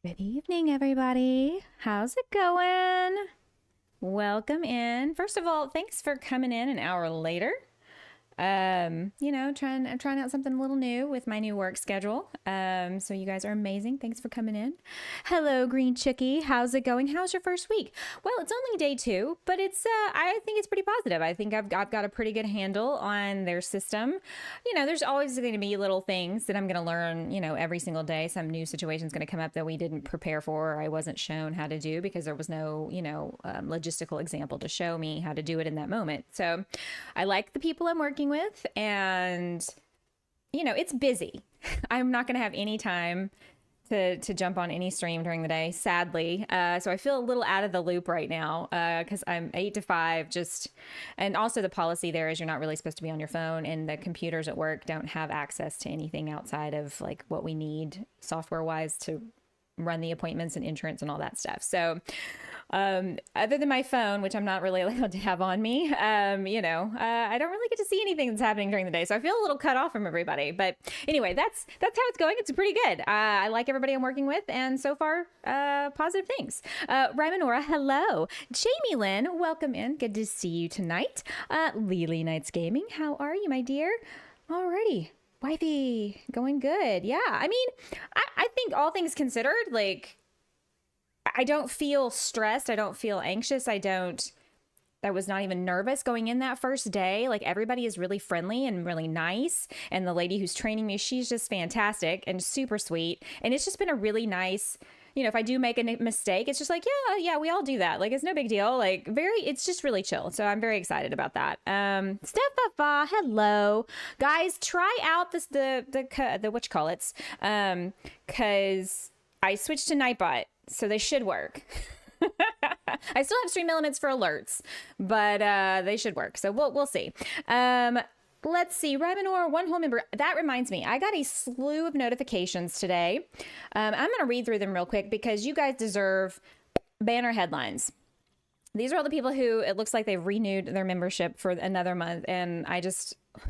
Good evening, everybody. How's it going? Welcome in. First of all, thanks for coming in an hour later. I'm trying out something a little new with my new work schedule. So you guys are amazing. Thanks for coming in. Hello, Green Chickie. How's it going? How's your first week? Well, it's only day 2, but I think it's pretty positive. I think I've got a pretty good handle on their system. There's always going to be little things that I'm going to learn, every single day. Some new situation's going to come up that we didn't prepare for, or I wasn't shown how to do because there was no, logistical example to show me how to do it in that moment. So I like the people I'm working with, and it's busy. I'm not going to have any time to jump on any stream during the day, sadly. So I feel a little out of the loop right now because I'm 8 to 5 and also the policy there is you're not really supposed to be on your phone, and the computers at work don't have access to anything outside of like what we need software wise to run the appointments and insurance and all that stuff. So other than my phone, which I'm not really allowed to have on me, I don't really get to see anything that's happening during the day. So I feel a little cut off from everybody. But anyway, that's how it's going. It's pretty good. I like everybody I'm working with, and so far, positive things. Rymanora, hello. Jamie Lynn, welcome in. Good to see you tonight. Lily Knights Gaming, how are you, my dear? Alrighty. Wifey, going good. Yeah, I mean, I think all things considered, like, I don't feel stressed. I don't feel anxious. I was not even nervous going in that first day. Like, everybody is really friendly and really nice. And the lady who's training me, she's just fantastic and super sweet. And it's just been a really nice, if I do make a mistake, it's just like, yeah, we all do that. Like, it's no big deal. Like, it's just really chill. So I'm very excited about that. Stefafa, hello. Guys, try out the whatchamacallits, because I switched to Nightbot. So they should work. I still have stream elements for alerts, but they should work. So we'll see. Let's see. Rymanor, one whole member. That reminds me, I got a slew of notifications today. I'm going to read through them real quick because you guys deserve banner headlines. These are all the people who it looks like they've renewed their membership for another month, and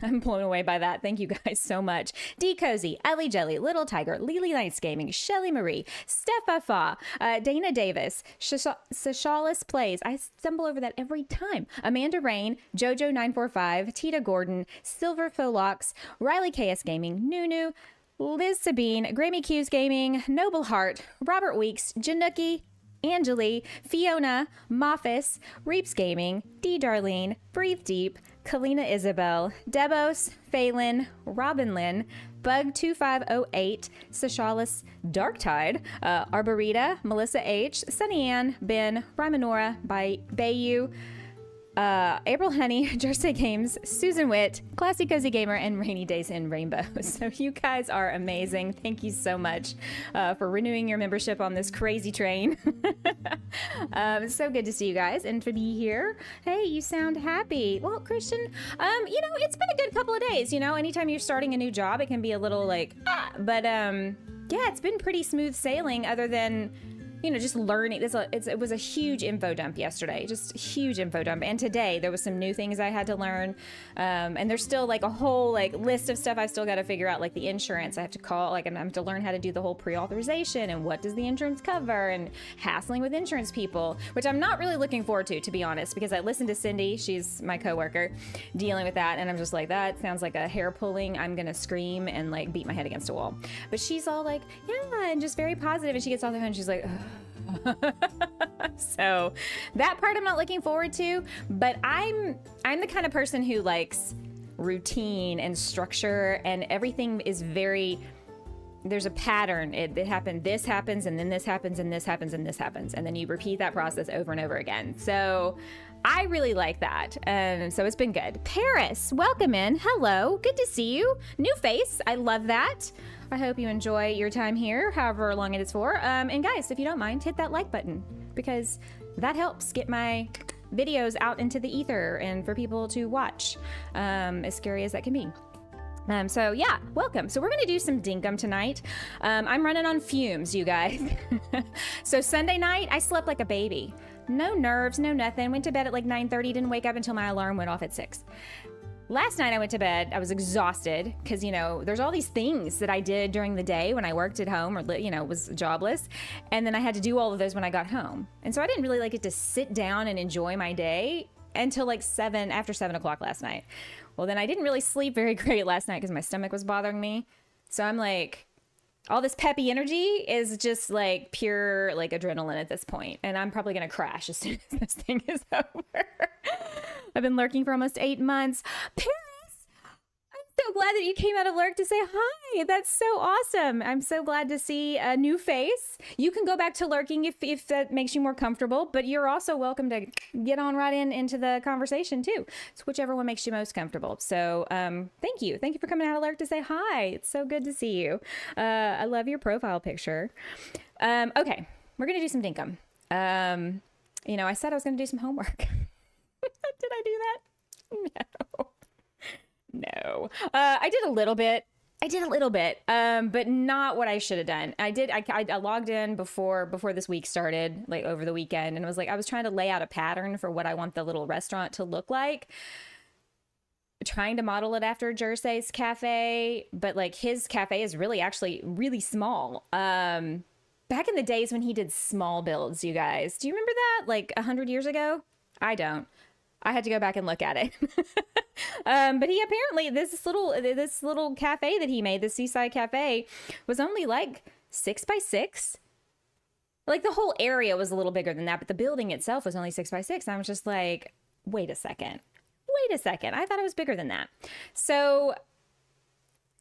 I'm blown away by that. Thank you guys so much. D Cozy, Ellie Jelly, Little Tiger, Lily Knights Gaming, Shelly Marie, Stefafa, Dana Davis, Sashalis Plays. I stumble over that every time. Amanda Rain, Jojo945, Tita Gordon, Silver Pholox, Riley KS Gaming, Nunu, Liz Sabine, Grammy Q's Gaming, Noble Heart, Robert Weeks, Januki, Angeli, Fiona, Moffis, Reeps Gaming, D Darlene, Breathe Deep, Catalina Isabel, Debos, Phelan, Robin Lynn, Bug2508, Sashalis, Darktide, Arborita, Melissa H, Sunny Ann, Ben, Rymanora, Bayou, April Honey, Jersey Games, Susan Witt, Classy Cozy Gamer, and Rainy Days in Rainbow. So you guys are amazing. Thank you so much for renewing your membership on this crazy train. It's so good to see you guys and to be here. Hey, you sound happy. Well, Christian, it's been a good couple of days. Anytime you're starting a new job, it can be a little like, but yeah, it's been pretty smooth sailing other than just learning. It was a huge info dump yesterday, just huge info dump. And today there was some new things I had to learn. And there's still like a whole list of stuff I still got to figure out, like the insurance I have to call, and I have to learn how to do the whole pre-authorization and what does the insurance cover and hassling with insurance people, which I'm not really looking forward to be honest, because I listened to Cindy, she's my coworker, dealing with that. And I'm just like, that sounds like a hair pulling. I'm going to scream and beat my head against a wall. But she's all like, yeah, and just very positive. And she gets off the phone and she's like, ugh. So that part I'm not looking forward to, but I'm the kind of person who likes routine and structure, and everything is there's a pattern. It happened, this happens, and then this happens, and this happens, and this happens, and then you repeat that process over and over again. So I really like that, and so it's been good. Paris, welcome in. Hello, good to see you. New face, I love that. I hope you enjoy your time here, however long it is for. And guys, if you don't mind, hit that like button, because that helps get my videos out into the ether and for people to watch, as scary as that can be. So yeah, welcome. So we're going to do some Dinkum tonight. I'm running on fumes, you guys. So Sunday night, I slept like a baby. No nerves, no nothing. Went to bed at 9:30, didn't wake up until my alarm went off at 6. last night I went to bed. I was exhausted because, you know, there's all these things that I did during the day when I worked at home or, you know, was jobless. And then I had to do all of those when I got home. And so I didn't really get to sit down and enjoy my day until like after 7 o'clock last night. Well, then I didn't really sleep very great last night because my stomach was bothering me. So I'm like, all this peppy energy is just like pure like adrenaline at this point. And I'm probably going to crash as soon as this thing is over. I've been lurking for almost 8 months. Paris, I'm so glad that you came out of lurk to say hi. That's so awesome. I'm so glad to see a new face. You can go back to lurking if that makes you more comfortable, but you're also welcome to get on right into the conversation too. It's whichever one makes you most comfortable. So thank you. Thank you for coming out of lurk to say hi. It's so good to see you. I love your profile picture. Okay, we're going to do some Dinkum. You know, I said I was going to do some homework. Did I do that? No. I did a little bit. But not what I should have done. I logged in before this week started, like over the weekend, and I was trying to lay out a pattern for what I want the little restaurant to look like. Trying to model it after Jersey's cafe, but like his cafe is actually really small. Back in the days when he did small builds, you guys, do you remember that? Like 100 years ago? I don't. I had to go back and look at it. But he apparently, this little cafe that he made, the Seaside Cafe, was only like 6 by 6. Like the whole area was a little bigger than that, but the building itself was only 6 by 6. And I was just like, wait a second. I thought it was bigger than that. So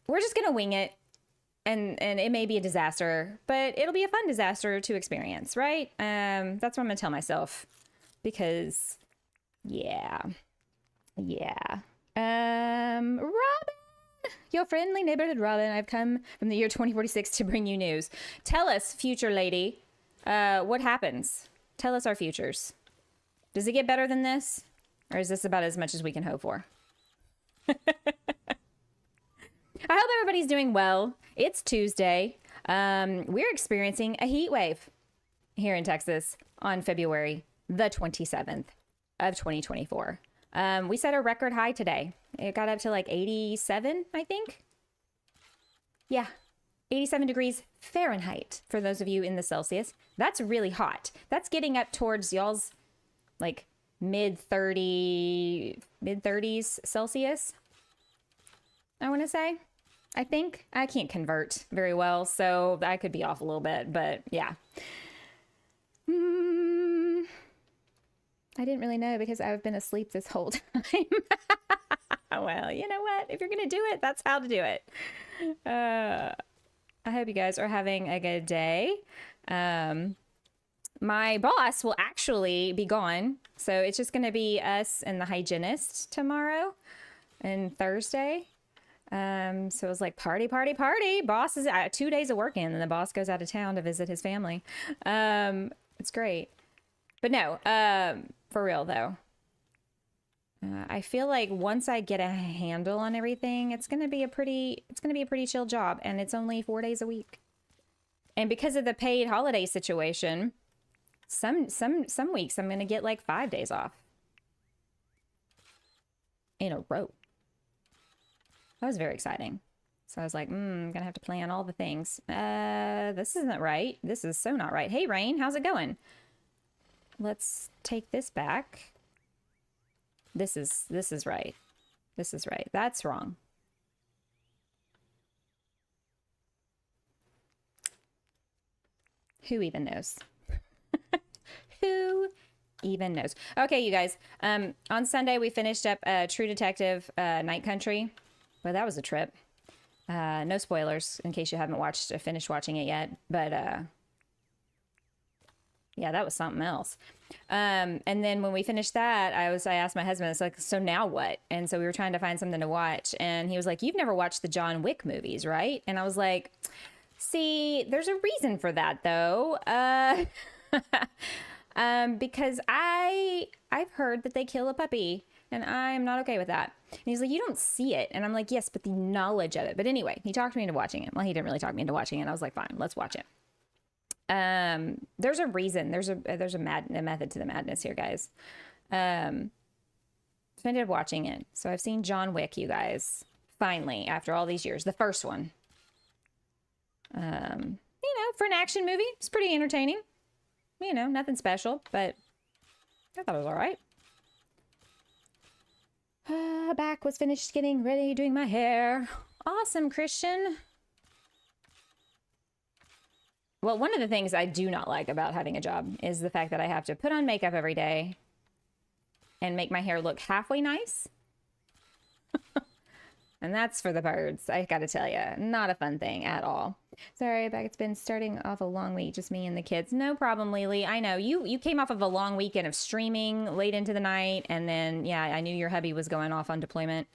we're just going to wing it. And it may be a disaster, but it'll be a fun disaster to experience, right? That's what I'm going to tell myself. Because... Yeah. Robin, your friendly neighborhood Robin. I've come from the year 2046 to bring you news. Tell us, future lady, what happens? Tell us our futures. Does it get better than this? Or is this about as much as we can hope for? I hope everybody's doing well. It's Tuesday. We're experiencing a heat wave here in Texas on February the 27th. Of 2024. We set a record high today. It got up to like 87, I think. Yeah, 87 degrees Fahrenheit for those of you in the Celsius. That's really hot. That's getting up towards y'all's like mid 30s Celsius. I want to say. I think I can't convert very well, so I could be off a little bit, but yeah. I didn't really know because I've been asleep this whole time. Well, you know what? If you're going to do it, that's how to do it. I hope you guys are having a good day. My boss will actually be gone. So it's just going to be us and the hygienist tomorrow and Thursday. So it was like party. Boss is 2 days of work in, and the boss goes out of town to visit his family. It's great. But no, for real though, I feel like once I get a handle on everything, it's gonna be a pretty chill job, and it's only 4 days a week. And because of the paid holiday situation, some weeks I'm gonna get like 5 days off in a row. That was very exciting. So I was like, I'm gonna have to plan all the things. This isn't right. This is so not right. Hey, Rain, how's it going? Let's take this back. This is right. This is right. That's wrong. Who even knows? Who even knows? Okay, you guys. On Sunday, we finished up True Detective Night Country. Well, that was a trip. No spoilers in case you haven't finished watching it yet. But yeah, that was something else. And then when we finished that, I asked my husband, it's like, so now what? And so we were trying to find something to watch. And he was like, you've never watched the John Wick movies, right? And I was like, see, there's a reason for that, though. Because I've heard that they kill a puppy, and I'm not okay with that. And he's like, you don't see it. And I'm like, yes, but the knowledge of it. But anyway, he talked me into watching it. Well, he didn't really talk me into watching it. I was like, fine, let's watch it. There's a reason. There's a method to the madness here, guys. So ended up watching it. So I've seen John Wick, you guys. Finally, after all these years. The first one. You know, for an action movie, it's pretty entertaining. You know, nothing special, but I thought it was all right. Back was finished getting ready, doing my hair. Awesome, Christian. Well, one of the things I do not like about having a job is the fact that I have to put on makeup every day and make my hair look halfway nice. And that's for the birds, I gotta tell you. Not a fun thing at all. Sorry, Beck, it's been starting off a long week, just me and the kids. No problem, Lily. I know, you came off of a long weekend of streaming late into the night, and then, yeah, I knew your hubby was going off on deployment.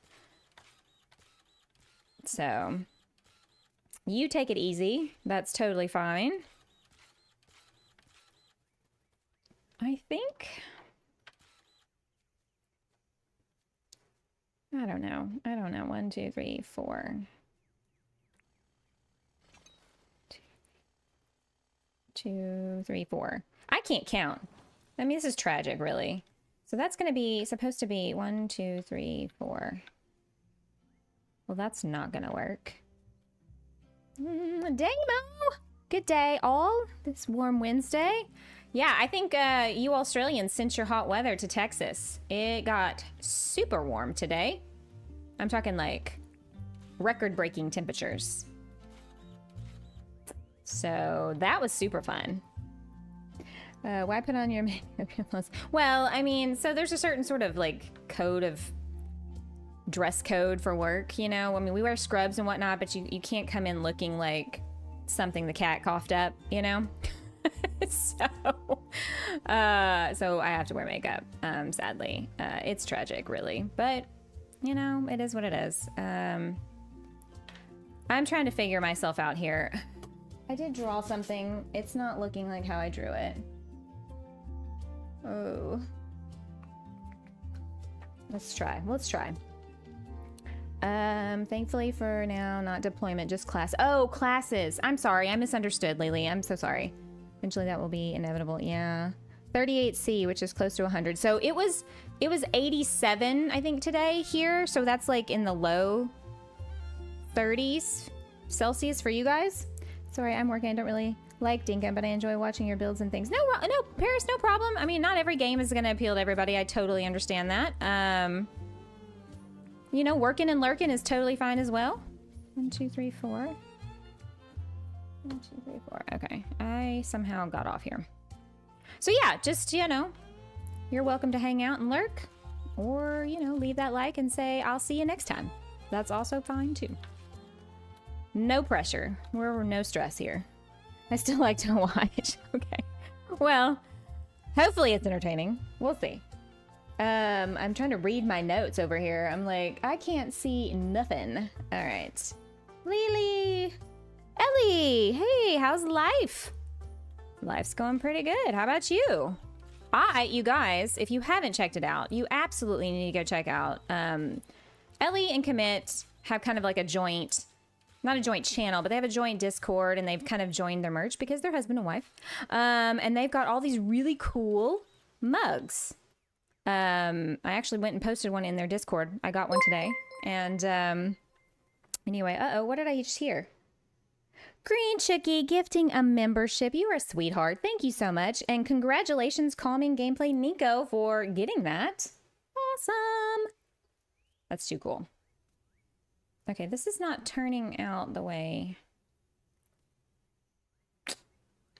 So, you take it easy. That's totally fine. I think... I don't know. 1, 2, 3, 4. 2, 3, 4. I can't count. I mean, this is tragic, really. So that's going to be supposed to be 1, 2, 3, 4. Well, that's not going to work. Damo! Good day, all. This warm Wednesday. Yeah, I think you Australians sent your hot weather to Texas. It got super warm today. I'm talking like record-breaking temperatures. So that was super fun. Why put on your makeup? Well, I mean, so there's a certain sort of like dress code for work, you know? I mean, we wear scrubs and whatnot, but you can't come in looking like something the cat coughed up, you know? So I have to wear makeup, sadly. It's tragic, really, but you know, it is what it is. I'm trying to figure myself out here. I did draw something. It's not looking like how I drew it. Oh. Let's try. Thankfully for now, not deployment, just class. Oh, classes. I'm sorry. I misunderstood, Lily. I'm so sorry. Eventually that will be inevitable. Yeah. 38C, which is close to 100. So it was 87, I think, today here. So that's like in the low 30s Celsius for you guys. Sorry, I'm working. I don't really like Dinkum, but I enjoy watching your builds and things. No, Paris, no problem. I mean, not every game is going to appeal to everybody. I totally understand that. You know, working and lurking is totally fine as well. 1, 2, 3, 4. 1, 2, 3, 4. Okay, I somehow got off here. So yeah, just, you know, you're welcome to hang out and lurk, or, you know, leave that like and say, I'll see you next time. That's also fine too. No pressure. We're no stress here. I still like to watch. Okay. Well, hopefully it's entertaining. We'll see. I'm trying to read my notes over here. I'm like, I can't see nothing. All right. Lily. Ellie. Hey, how's life? Life's going pretty good. How about you? You guys, if you haven't checked it out, you absolutely need to go check out. Ellie and Commit have kind of like a joint, not a joint channel, but they have a joint Discord, and they've kind of joined their merch because they're husband and wife. And they've got all these really cool mugs. I actually went and posted one in their Discord. I got one today. And anyway, what did I just hear? Green Chickie gifting a membership. You are a sweetheart. Thank you so much. And congratulations, Calming Gameplay Nico, for getting that. Awesome. That's too cool. Okay, this is not turning out the way...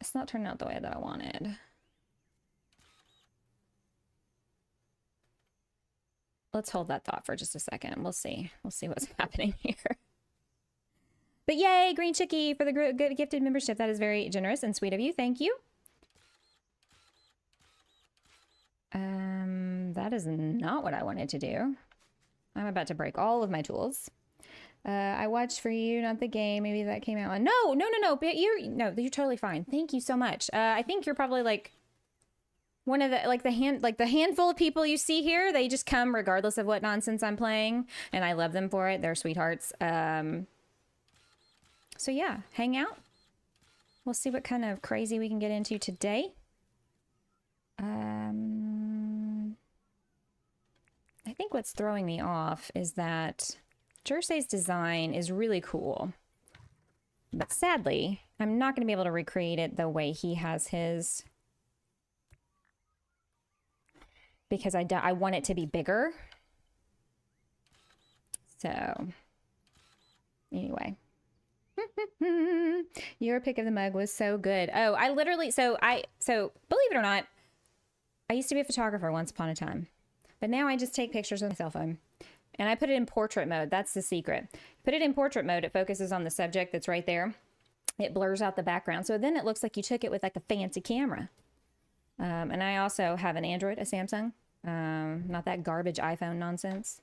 It's not turning out the way that I wanted. Let's hold that thought for just a second. We'll see. We'll see what's happening here. But yay, Green Chickie, for the good gifted membership. That is very generous and sweet of you. Thank you. That is not what I wanted to do. I'm about to break all of my tools. I watched for you, not the game. Maybe that came out on... No. But you're totally fine. Thank you so much. I think you're probably like one of the the handful of people you see here. They just come regardless of what nonsense I'm playing, and I love them for it. They're sweethearts. So yeah, hang out. We'll see what kind of crazy we can get into today. I think think what's throwing me off is that Jersey's design is really cool. But sadly, I'm not going to be able to recreate it the way he has his. Because I want it to be bigger. So, anyway. Your pick of the mug was so good. Oh, I literally, so believe it or not, I used to be a photographer once upon a time. But now I just take pictures with my cell phone. And I put it in portrait mode. That's the secret. Put it in portrait mode. It focuses on the subject that's right there. It blurs out the background. So then it looks like you took it with like a fancy camera. And I also have an Android, a Samsung. Not that garbage iPhone nonsense.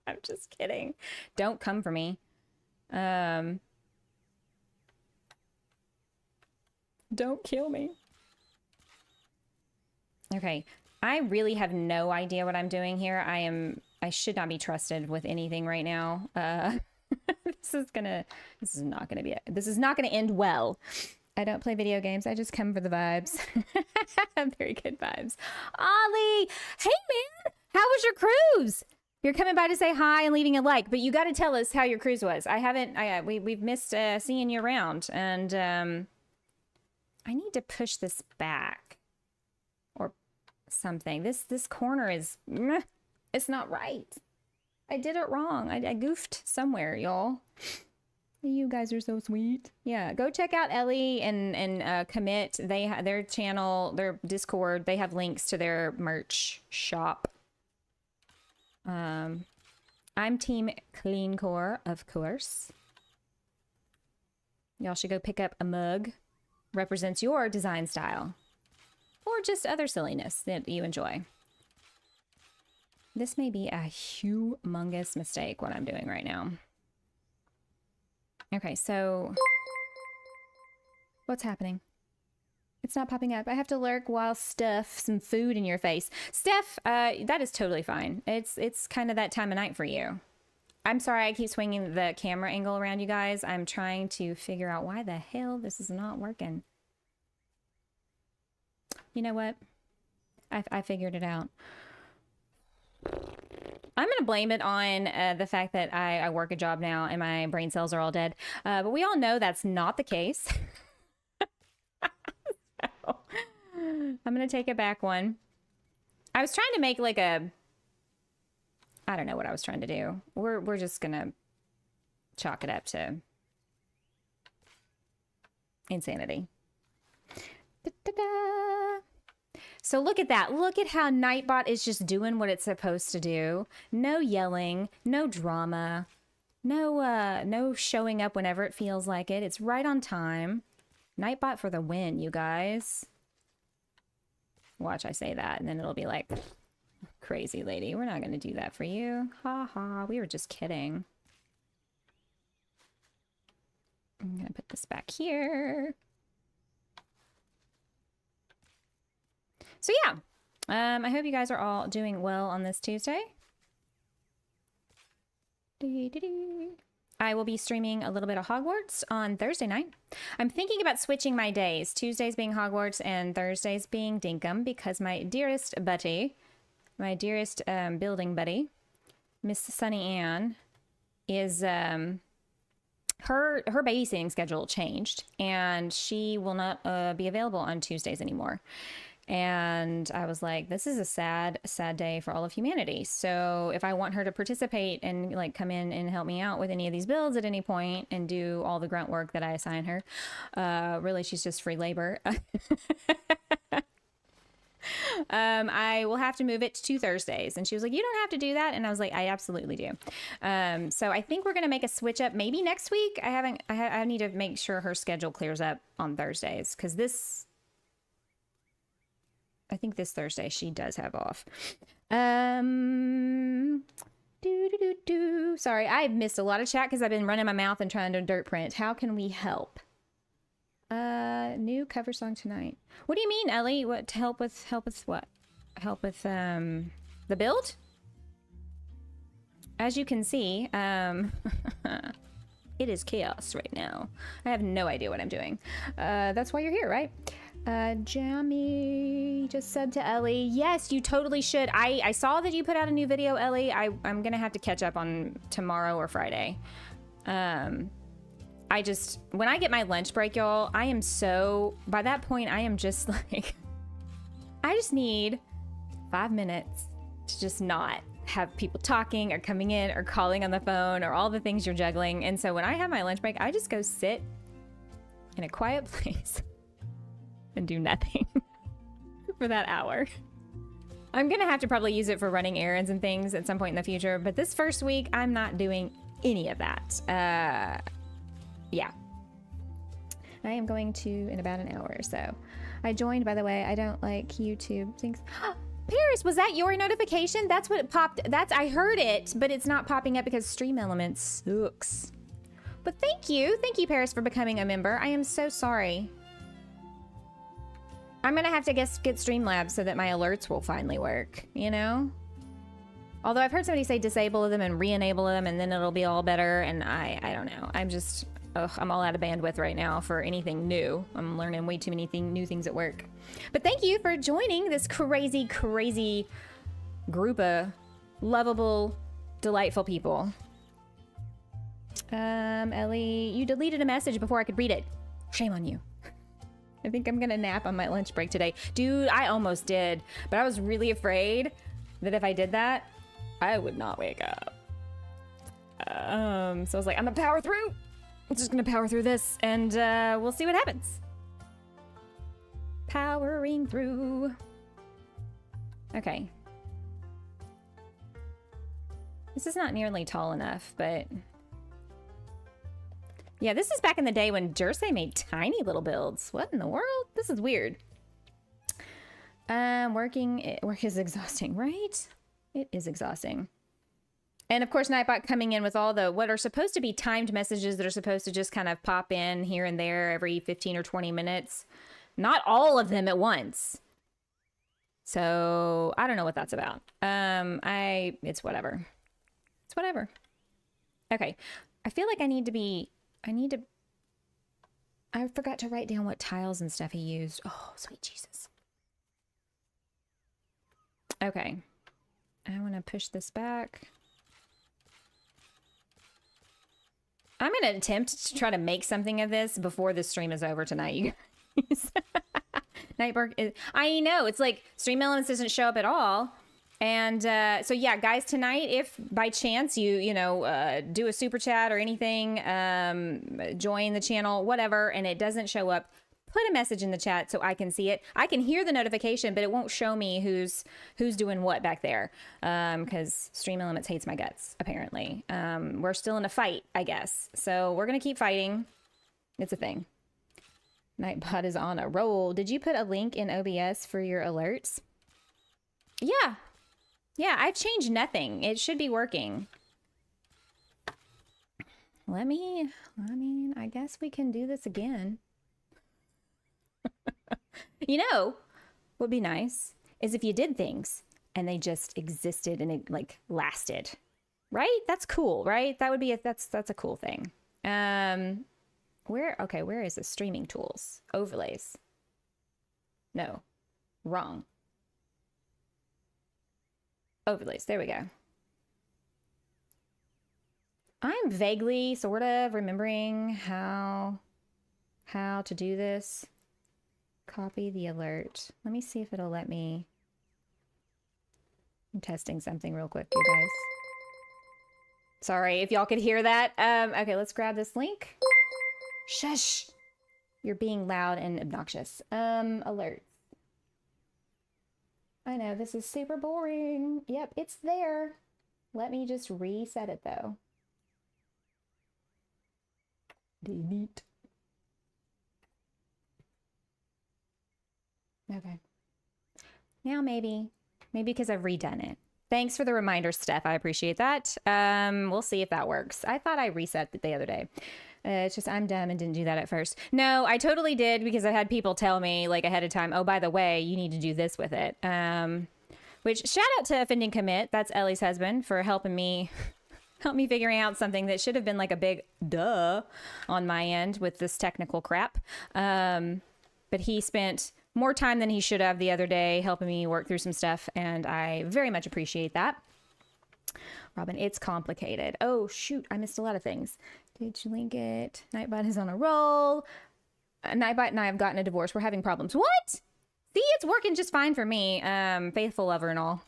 I'm just kidding. Don't come for me. Don't kill me. Okay. I really have no idea what I'm doing here. I should not be trusted with anything right now. This is not gonna end well. I don't play video games. I just come for the vibes. Very good vibes. Ollie, hey man, how was your cruise? You're coming by to say hi and leaving a like, but you got to tell us how your cruise was. We've missed seeing you around, and I need to push this back or something. This corner is, it's not right. I did it wrong. I goofed somewhere, y'all. You guys are so sweet. Yeah, go check out Ellie and Commit. Their channel, their Discord. They have links to their merch shop. I'm team clean core, of course. Y'all should go pick up a mug. Represents your design style. Or just other silliness that you enjoy. This may be a humongous mistake, what I'm doing right now. Okay, so what's happening? It's not popping up. I have to lurk while stuff some food in your face. Steph, that is totally fine. It's kind of that time of night for you. I'm sorry I keep swinging the camera angle around you guys. I'm trying to figure out why the hell this is not working. You know what? I figured it out. I'm going to blame it on the fact that I work a job now and my brain cells are all dead. But we all know that's not the case. So, I'm going to take it back one. I was trying to make like a... I don't know what I was trying to do. We're just going to chalk it up to insanity. Da-da-da. So look at that. Look at how Nightbot is just doing what it's supposed to do. No yelling, no drama, no showing up whenever it feels like it. It's right on time. Nightbot for the win, you guys. Watch I say that, and then it'll be like, crazy lady, we're not going to do that for you. Ha ha, we were just kidding. I'm going to put this back here. So yeah, I hope you guys are all doing well on this Tuesday. I will be streaming a little bit of Hogwarts on Thursday night. I'm thinking about switching my days, Tuesdays being Hogwarts and Thursdays being Dinkum, because my dearest buddy, my dearest building buddy, Miss Sunny Ann, is her babysitting schedule changed, and she will not be available on Tuesdays anymore. And I was like, this is a sad, sad day for all of humanity. So if I want her to participate and like come in and help me out with any of these builds at any point and do all the grunt work that I assign her, really, she's just free labor. I will have to move it to Thursdays. And she was like, you don't have to do that. And I was like, I absolutely do. So I think we're going to make a switch up maybe next week. I need to make sure her schedule clears up on Thursdays, because I think this Thursday she does have off. Sorry, I've missed a lot of chat because I've been running my mouth and trying to dirt print. How can we help? New cover song tonight. What do you mean, Ellie? What to help with what? Help with the build? As you can see, it is chaos right now. I have no idea what I'm doing. That's why you're here, right? Jammy just said to Ellie, yes, you totally should. I saw that you put out a new video, Ellie. I'm gonna have to catch up on tomorrow or Friday. When I get my lunch break, y'all, by that point, I am just like, I just need 5 minutes to just not have people talking or coming in or calling on the phone or all the things you're juggling. And so when I have my lunch break, I just go sit in a quiet place and do nothing for that hour. I'm gonna have to probably use it for running errands and things at some point in the future, but this first week, I'm not doing any of that. Yeah. I am going to in about an hour or so. I joined, by the way. I don't like YouTube things. Paris, was that your notification? That's what it popped. I heard it, but it's not popping up because Stream Elements sucks. But thank you, Paris, for becoming a member. I am so sorry. I'm gonna have to get Streamlabs so that my alerts will finally work, you know? Although I've heard somebody say disable them and re-enable them and then it'll be all better, and I don't know. I'm all out of bandwidth right now for anything new. I'm learning way too many new things at work. But thank you for joining this crazy, crazy group of lovable, delightful people. Ellie, you deleted a message before I could read it. Shame on you. I think I'm gonna nap on my lunch break today. Dude, I almost did, but I was really afraid that if I did that, I would not wake up. So I was like, I'm gonna power through. I'm just gonna power through this and we'll see what happens. Powering through. Okay. This is not nearly tall enough, but yeah, this is back in the day when Jersey made tiny little builds. What in the world? This is weird. Work is exhausting, right? It is exhausting. And of course, Nightbot coming in with all the what are supposed to be timed messages that are supposed to just kind of pop in here and there every 15 or 20 minutes. Not all of them at once. So I don't know what that's about. It's whatever. It's whatever. Okay. I feel like I forgot to write down what tiles and stuff he used. Oh, sweet Jesus. Okay. I want to push this back. I'm going to attempt to try to make something of this before this stream is over tonight, you guys. Nightbird, I know, it's like Stream Elements doesn't show up at all. And so yeah, guys, tonight, if by chance you do a super chat or anything, join the channel, whatever, and it doesn't show up, put a message in the chat so I can see it. I can hear the notification, but it won't show me who's doing what back there, because Stream Elements hates my guts, apparently. We're still in a fight, I guess. So we're going to keep fighting. It's a thing. Nightbot is on a roll. Did you put a link in OBS for your alerts? Yeah. Yeah, I've changed nothing. It should be working. I guess we can do this again. You know, what'd be nice is if you did things and they just existed and it like lasted, right? That's cool, right? That would be that's a cool thing. Where is the streaming tools? Overlays. No, wrong. Overlays, there we go. I'm vaguely sort of remembering how to do this. Copy the alert. Let me see if it'll let me. I'm testing something real quick, you guys. Sorry if y'all could hear that. Okay, let's grab this link. Shush! You're being loud and obnoxious. Alerts. I know, this is super boring. Yep, it's there. Let me just reset it, though. Delete. Okay. Now maybe because I've redone it. Thanks for the reminder, Steph. I appreciate that. We'll see if that works. I thought I reset it the other day. It's just I'm dumb and didn't do that at first. No, I totally did because I had people tell me like ahead of time, oh, by the way, you need to do this with it. Which shout out to Offending Commit. That's Ellie's husband for helping me figuring out something that should have been like a big duh on my end with this technical crap. But but he spent more time than he should have the other day helping me work through some stuff, and I very much appreciate that. Robin, it's complicated. Oh, shoot. I missed a lot of things. Did you link it? Nightbot is on a roll. Nightbot and I have gotten a divorce. We're having problems. What? See, it's working just fine for me. Faithful lover and all.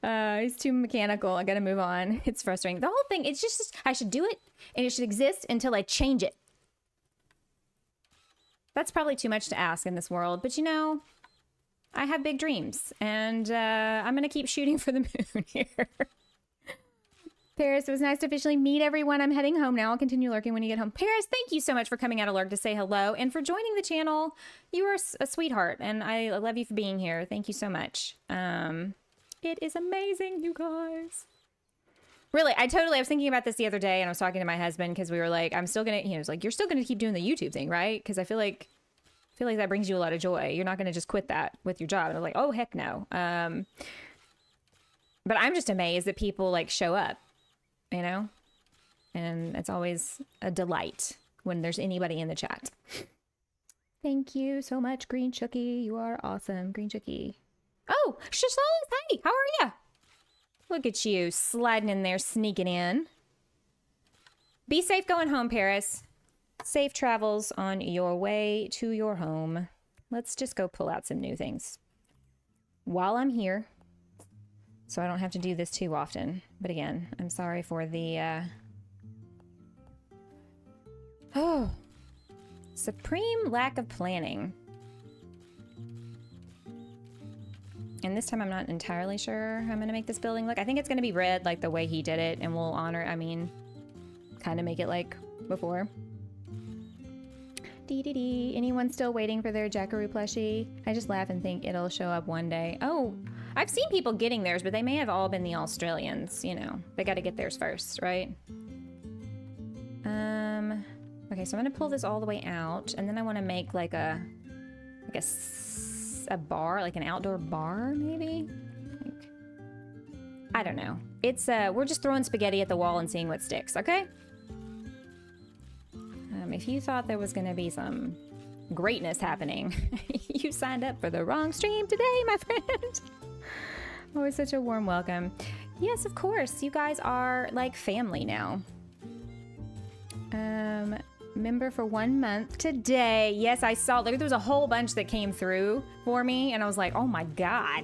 He's too mechanical. I gotta move on. It's frustrating. The whole thing, it's just, I should do it, and it should exist until I change it. That's probably too much to ask in this world, but you know, I have big dreams, and I'm going to keep shooting for the moon here. Paris, it was nice to officially meet everyone. I'm heading home now. I'll continue lurking when you get home. Paris, thank you so much for coming out of lurk to say hello and for joining the channel. You are a sweetheart, and I love you for being here. Thank you so much. It is amazing, you guys. Really, I was thinking about this the other day, and I was talking to my husband because we were like, I'm still going to, he was like, you're still going to keep doing the YouTube thing, right? Because I feel like that brings you a lot of joy. You're not going to just quit that with your job. And I was like, oh, heck no. But I'm just amazed that people like show up, you know? And it's always a delight when there's anybody in the chat. Thank you so much, Green Chookie. You are awesome, Green Chookie. Oh, Shashalis, hey, how are you? Look at you sliding in there, sneaking in. Be safe going home, Paris. Safe travels on your way to your home. Let's just go pull out some new things while I'm here, so I don't have to do this too often. But again, I'm sorry for the supreme lack of planning. And this time I'm not entirely sure how I'm going to make this building look. I think it's going to be red like the way he did it, and we'll honor, I mean, kind of make it like before. Dee. Anyone still waiting for their Jackaroo plushie? I just laugh and think it'll show up one day. Oh, I've seen people getting theirs, but they may have all been the Australians, you know. They got to get theirs first, right? Okay, so I'm going to pull this all the way out, and then I want to make like a bar, like an outdoor bar, maybe? Like, I don't know. It's, we're just throwing spaghetti at the wall and seeing what sticks, okay? If you thought there was going to be some greatness happening, you signed up for the wrong stream today, my friend. Always such a warm welcome. Yes, of course. You guys are like family now. Member for 1 month today. Yes, I saw there was a whole bunch that came through for me, and I was like, oh my God.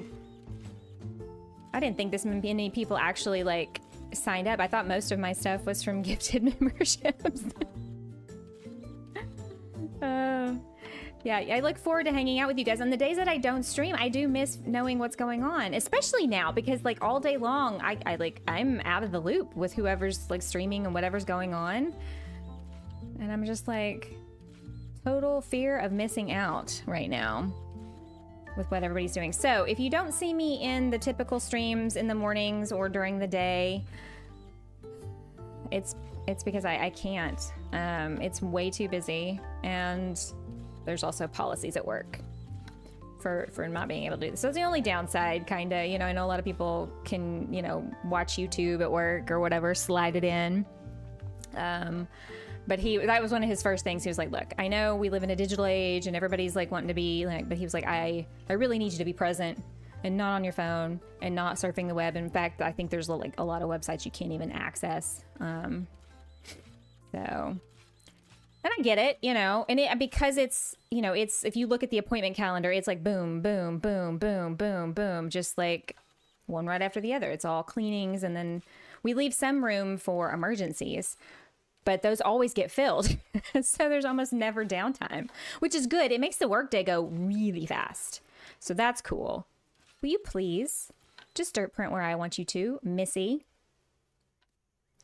I didn't think this many people actually like signed up. I thought most of my stuff was from gifted memberships. Yeah, I look forward to hanging out with you guys. On the days that I don't stream, I do miss knowing what's going on, especially now because like all day long, I'm out of the loop with whoever's like streaming and whatever's going on. And I'm just like total fear of missing out right now with what everybody's doing. So if you don't see me in the typical streams in the mornings or during the day, it's because I can't. It's way too busy, and there's also policies at work for not being able to do this. So it's the only downside, kind of. You know, I know a lot of people can, you know, watch YouTube at work or whatever, slide it in. But that was one of his first things. He was like, look, I know we live in a digital age and everybody's like wanting to be like, but he was like, I really need you to be present and not on your phone and not surfing the web. In fact, I think there's like a lot of websites you can't even access. So, and I get it, you know, and because it's, you know, it's, if you look at the appointment calendar, it's like boom, boom, boom, boom, boom, boom, just like one right after the other. It's all cleanings, and then we leave some room for emergencies, but those always get filled. So there's almost never downtime, which is good. It makes the workday go really fast. So that's cool. Will you please just dirt print where I want you to, Missy?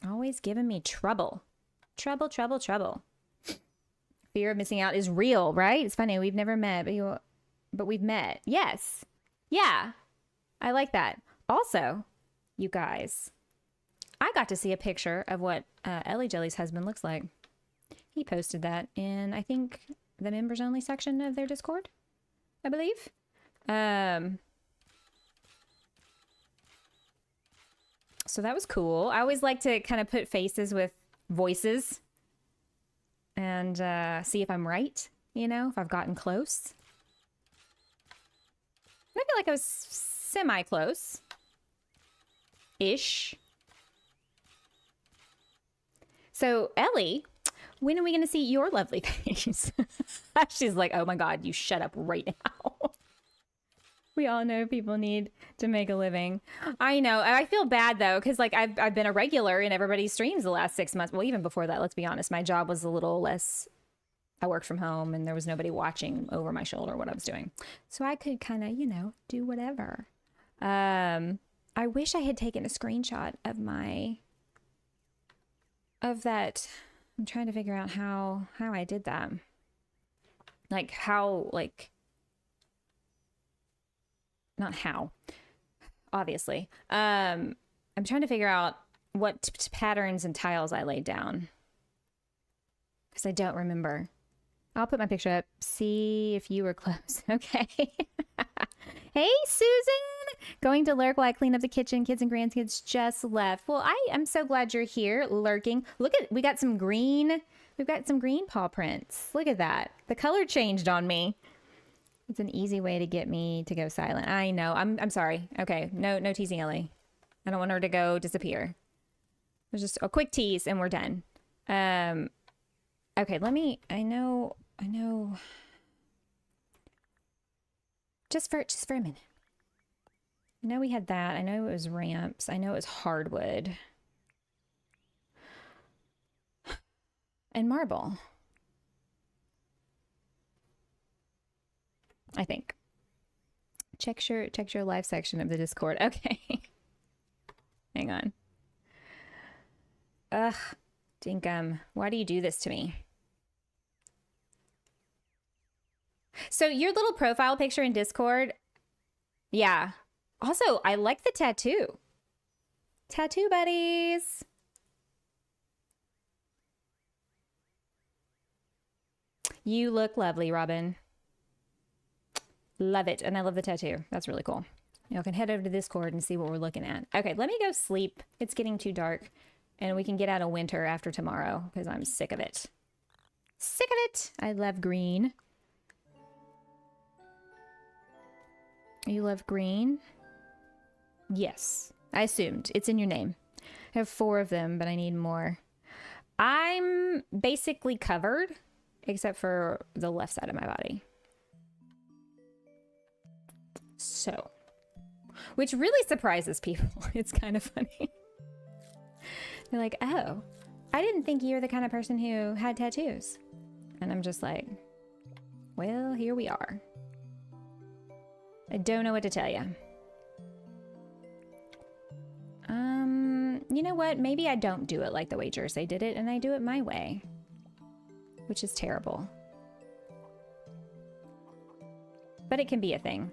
Always giving me trouble. Trouble, trouble, trouble. Fear of missing out is real, right? It's funny. We've never met, but we've met. Yes. Yeah. I like that. Also, you guys, I got to see a picture of what Ellie Jelly's husband looks like. He posted that in, I think, the members only section of their Discord, I believe. So that was cool. I always like to kind of put faces with voices and see if I'm right, you know, if I've gotten close. I feel like I was semi-close. Ish. So, Ellie, when are we going to see your lovely face? She's like, oh my God, you shut up right now. We all know people need to make a living. I know. I feel bad though, because like I've been a regular in everybody's streams the last 6 months. Well, even before that, let's be honest, my job was a little less. I worked from home and there was nobody watching over my shoulder what I was doing. So I could kind of, you know, do whatever. I wish I had taken a screenshot of that. I'm trying to figure out how I did that. Like how, like, not how, obviously. I'm trying to figure out what patterns and tiles I laid down, because I don't remember. I'll put my picture up. See if you were close. Okay. Hey, Susan. Going to lurk while I clean up the kitchen. Kids and grandkids just left. Well, I am so glad you're here lurking. Look at, we got some green. We've got some green paw prints. Look at that. The color changed on me. It's an easy way to get me to go silent. I know. I'm sorry. Okay. No teasing Ellie. I don't want her to go disappear. It was just a quick tease and we're done. Okay, I know. Just for a minute. I know we had that. I know it was ramps. I know it was hardwood. And marble. I think. Check your live section of the Discord. Okay. Hang on. Ugh, Dinkum, why do you do this to me? So your little profile picture in Discord, yeah. Also, I like the tattoo. Tattoo buddies. You look lovely, Robin. Love it. And I love the tattoo. That's really cool. Y'all can head over to Discord and see what we're looking at. Okay, let me go sleep. It's getting too dark. And we can get out of winter after tomorrow because I'm sick of it. Sick of it. I love green. You love green? Yes. I assumed. It's in your name. I have 4 of them, but I need more. I'm basically covered except for the left side of my body. So, which really surprises people. It's kind of funny. They're like, oh, I didn't think you're the kind of person who had tattoos. And I'm just like, well, here we are. I don't know what to tell you. You know what? Maybe I don't do it like the way Jersey did it, and I do it my way, which is terrible. But it can be a thing.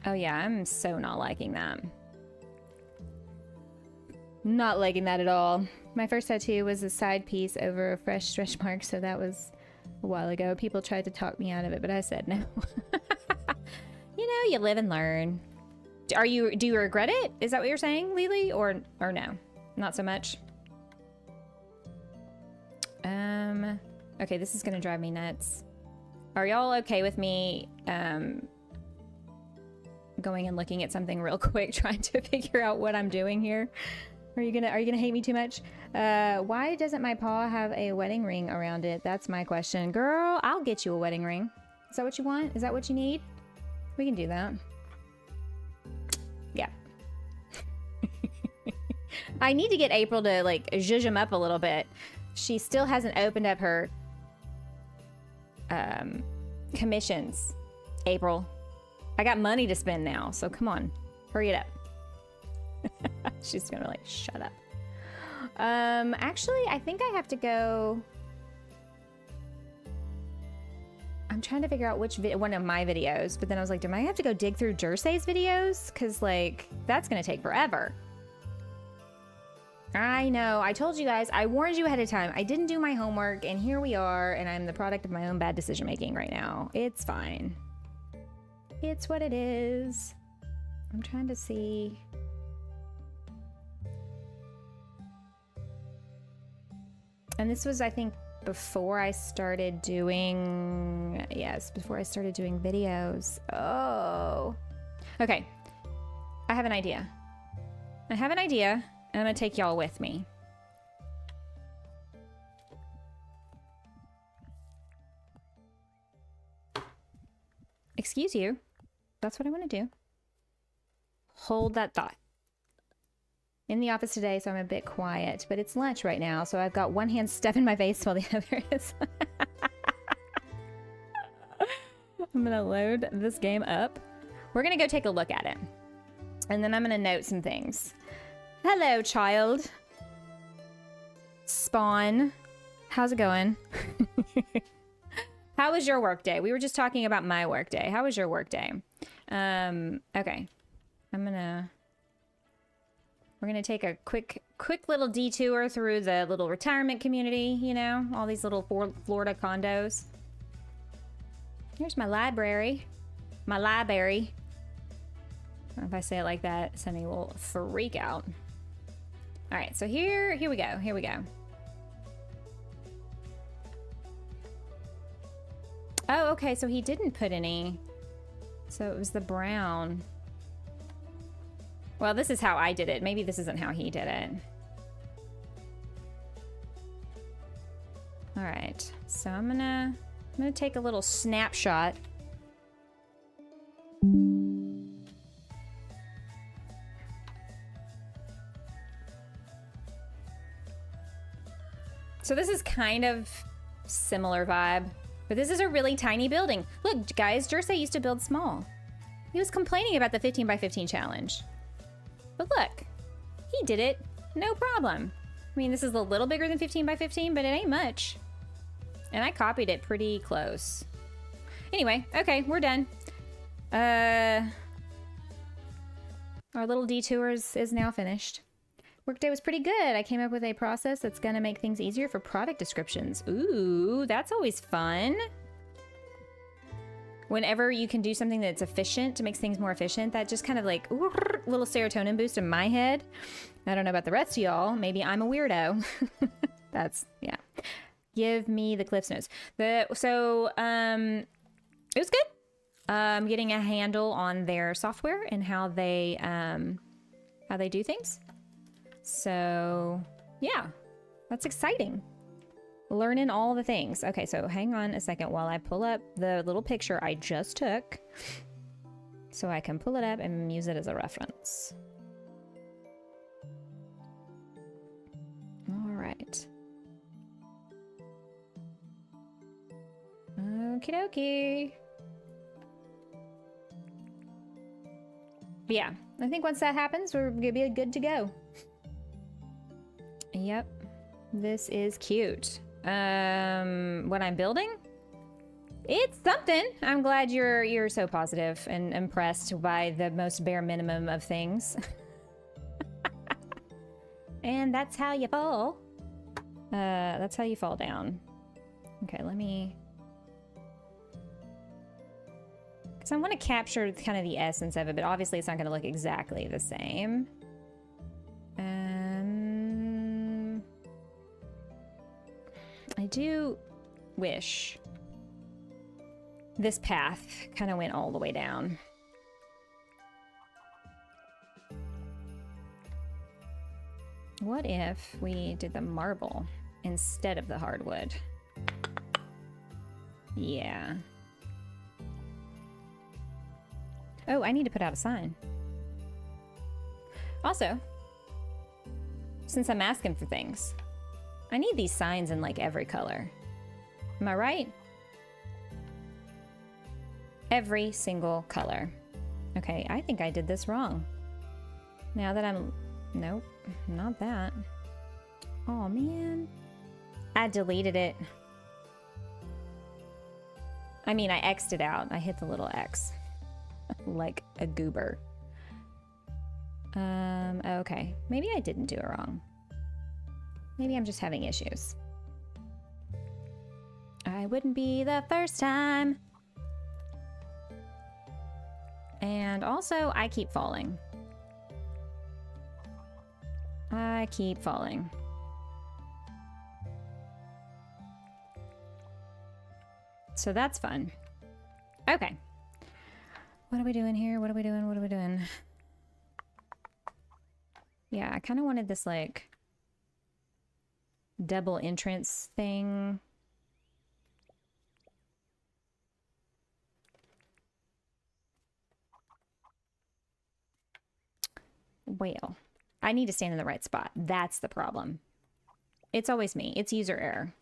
Oh yeah, I'm so not liking that. Not liking that at all. My first tattoo was a side piece over a fresh stretch mark, so that was a while ago. People tried to talk me out of it, but I said no. You know, you live and learn. Do you regret it? Is that what you're saying, Lily? Or no? Not so much? Okay, this is gonna drive me nuts. Are y'all okay with me going and looking at something real quick, trying to figure out what I'm doing here? Are you gonna hate me too much? Why doesn't my paw have a wedding ring around it? That's my question. Girl, I'll get you a wedding ring. Is that what you want? Is that what you need? We can do that. Yeah. I need to get April to like zhuzh him up a little bit. She still hasn't opened up her commissions. April, I got money to spend now, so come on, hurry it up. She's gonna like shut up. Actually, I think I have to go. I'm trying to figure out which one of my videos, but then I was like, do I have to go dig through Jersey's videos? Because like that's gonna take forever. I know. I told you guys. I warned you ahead of time. I didn't do my homework, and here we are, and I'm the product of my own bad decision making right now. It's fine. It's what it is. I'm trying to see. And this was, I think, before I started doing... Yes, before I started doing videos. Oh. Okay. I have an idea. I have an idea, and I'm gonna take y'all with me. Excuse you. That's what I want to do. Hold that thought. In the office today, so I'm a bit quiet, but it's lunch right now, so I've got one hand stuffing my face while the other is... I'm gonna load this game up. We're gonna go take a look at it. And then I'm gonna note some things. Hello, child. Spawn. How's it going? How was your work day? We were just talking about my work day. How was your work day? Okay. We're gonna take a quick little detour through the little retirement community, you know, all these little Florida condos. Here's my library. My library. If I say it like that, Sunny will freak out. All right, so here we go. Here we go. Oh, okay, so he didn't put any. So it was the brown. Well, this is how I did it. Maybe this isn't how he did it. All right, so I'm gonna take a little snapshot. So this is kind of similar vibe, but this is a really tiny building. Look, guys, Jersey used to build small. He was complaining about the 15 by 15 challenge. But look, he did it, no problem. I mean, this is a little bigger than 15 by 15, but it ain't much. And I copied it pretty close. Anyway, okay, we're done. Our little detour is now finished. Workday was pretty good. I came up with a process that's gonna make things easier for product descriptions. Ooh, that's always fun. Whenever you can do something that's efficient, to make things more efficient, that just kind of like, ooh, little serotonin boost in my head. I don't know about the rest of y'all. Maybe I'm a weirdo. That's, yeah. Give me the Cliff's Notes. It was good. Getting a handle on their software and how they do things. So, yeah, that's exciting. Learning all the things. Okay, so hang on a second while I pull up the little picture I just took so I can pull it up and use it as a reference. All right. Okie dokie. Yeah, I think once that happens, we're gonna be good to go. Yep, this is cute. What I'm building? It's something. I'm glad you're so positive and impressed by the most bare minimum of things. And that's how you fall. That's how you fall down. Okay, let me... Because I want to capture kind of the essence of it, but obviously it's not going to look exactly the same. I do wish this path kind of went all the way down. What if we did the marble instead of the hardwood? Yeah. Oh, I need to put out a sign. Also, since I'm asking for things, I need these signs in like every color. Am I right? Every single color. Okay, I think I did this wrong. Now that I'm... Nope, not that. Oh man. I deleted it. I mean, I X'd it out. I hit the little X. Like a goober. Okay. Maybe I didn't do it wrong. Maybe I'm just having issues. I wouldn't be the first time. And also, I keep falling. I keep falling. So that's fun. Okay. What are we doing here? What are we doing? What are we doing? Yeah, I kind of wanted this like double entrance thing. Well, I need to stand in the right spot. That's the problem. It's always me. It's user error.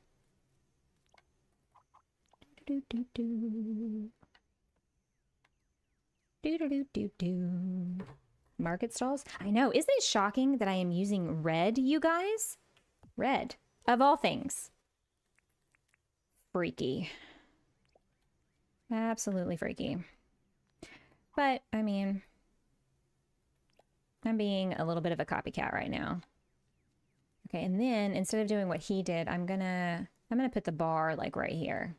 Do do do do do do do do. Market stalls. I know. Isn't it shocking that I am using red, you guys? Red, of all things. Freaky. Absolutely freaky. But I mean, I'm being a little bit of a copycat right now. Okay, and then instead of doing what he did, I'm gonna put the bar like right here.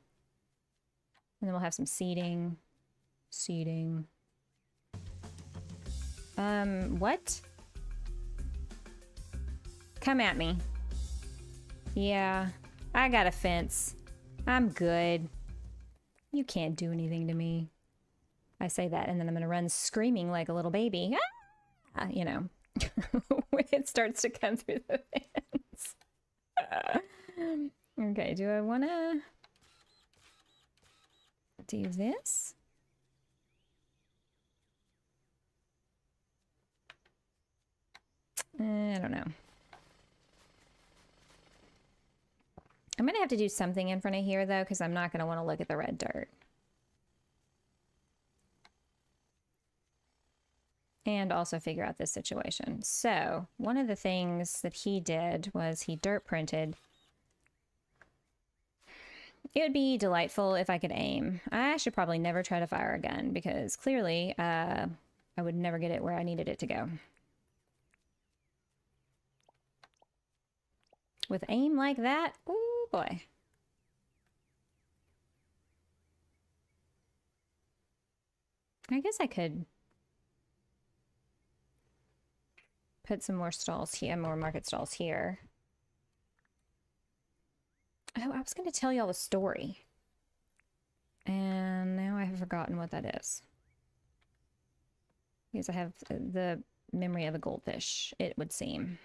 And then we'll have some seating. Seating. What? Come at me. Yeah, I got a fence. I'm good. You can't do anything to me. I say that, and then I'm gonna run screaming like a little baby. Ah! You know, when it starts to come through the fence. Okay, do I wanna do this? I don't know. I'm gonna have to do something in front of here though, because I'm not gonna want to look at the red dirt. And also figure out this situation. So one of the things that he did was he dirt printed. It would be delightful if I could aim. I should probably never try to fire a gun because clearly I would never get it where I needed it to go. With aim like that, oh boy. I guess I could put some more stalls here, more market stalls here. Oh, I was going to tell y'all a story. And now I have forgotten what that is. Because I have the memory of a goldfish, it would seem.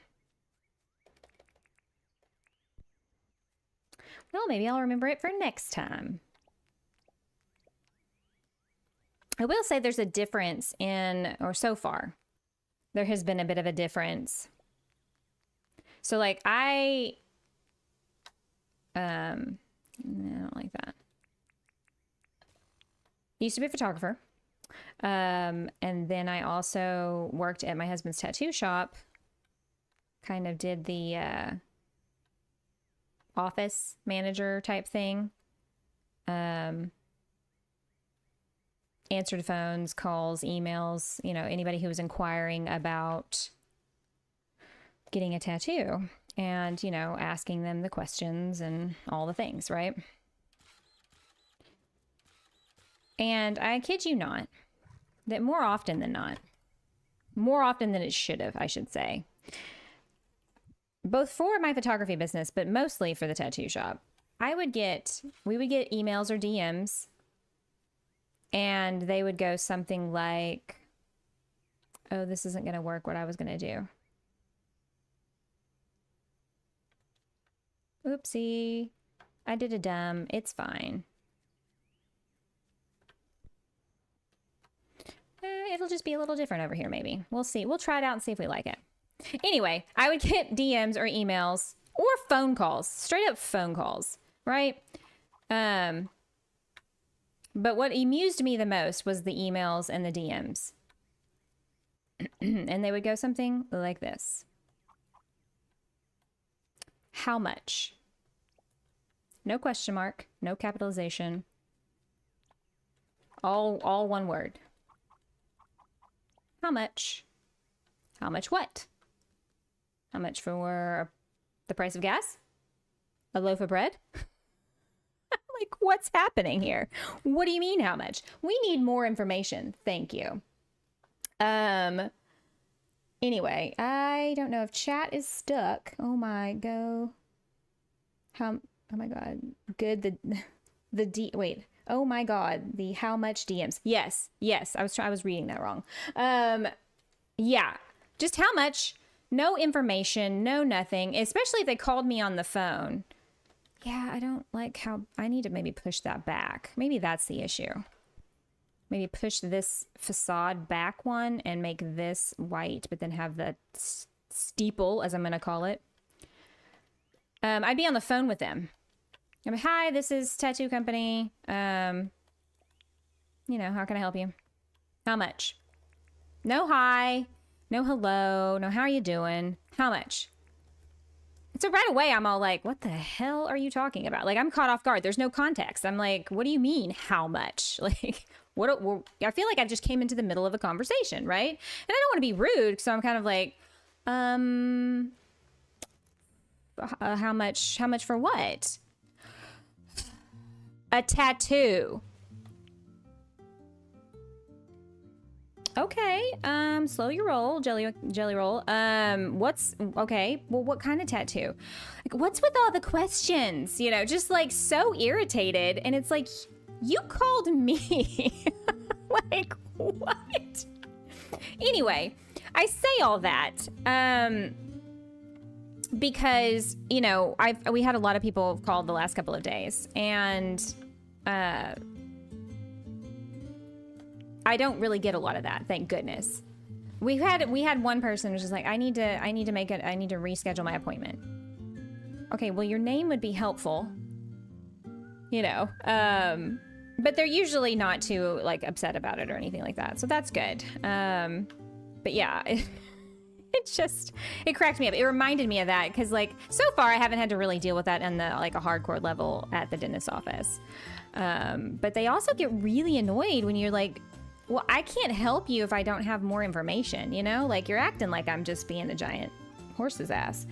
Well, maybe I'll remember it for next time. I will say there's a difference in, or so far, there has been a bit of a difference. So like I don't like that. Used to be a photographer. And then I also worked at my husband's tattoo shop. Kind of did the office manager type thing. Answered phones, calls, emails, you know, anybody who was inquiring about getting a tattoo and, you know, asking them the questions and all the things, right? And I kid you not, that more often than not, more often than it should have, I should say, both for my photography business, but mostly for the tattoo shop, we would get emails or DMs, and they would go something like, oh, this isn't going to work, what I was going to do. Oopsie, I did a dumb, it's fine. It'll just be a little different over here, maybe. We'll see. We'll try it out and see if we like it. Anyway, I would get DMs or emails or phone calls, straight up phone calls, right? But what amused me the most was the emails and the DMs. And they would go something like this. How much? No question mark, no capitalization. All one word. How much? How much what? How much for the price of gas? A loaf of bread? Like, what's happening here? What do you mean, how much? We need more information. Thank you. Anyway, I don't know if chat is stuck. Oh my god. Good. Wait. Oh my God. The how much DMs. Yes. Yes. I was reading that wrong. Yeah. Just how much, no information, no nothing, especially if they called me on the phone. Yeah, I don't like how I need to maybe push that back. Maybe that's the issue. Maybe push this facade back one and make this white, but then have the steeple, as I'm going to call it. I'd be on the phone with them. I mean, hi, this is Tattoo Company. You know, how can I help you? How much? No hi, no hello, no how are you doing? How much? So right away, I'm all like, what the hell are you talking about? Like, I'm caught off guard. There's no context. I'm like, what do you mean, how much? Like, I feel like I just came into the middle of a conversation, right? And I don't want to be rude, so I'm kind of like, how much for what? A tattoo. Okay, slow your roll, jelly roll. Okay, well, what kind of tattoo? Like, what's with all the questions? You know, just like so irritated. And it's like, you called me. Like, what? Anyway, I say all that, because, you know, we had a lot of people call the last couple of days, and, I don't really get a lot of that, thank goodness. We had one person who's just like, I need to reschedule my appointment. Okay, well, your name would be helpful, you know, but they're usually not too like upset about it or anything like that, so that's good. But yeah, it cracked me up. It reminded me of that because, like, so far I haven't had to really deal with that on the like a hardcore level at the dentist's office. But they also get really annoyed when you're like, well, I can't help you if I don't have more information, you know? Like, you're acting like I'm just being a giant horse's ass.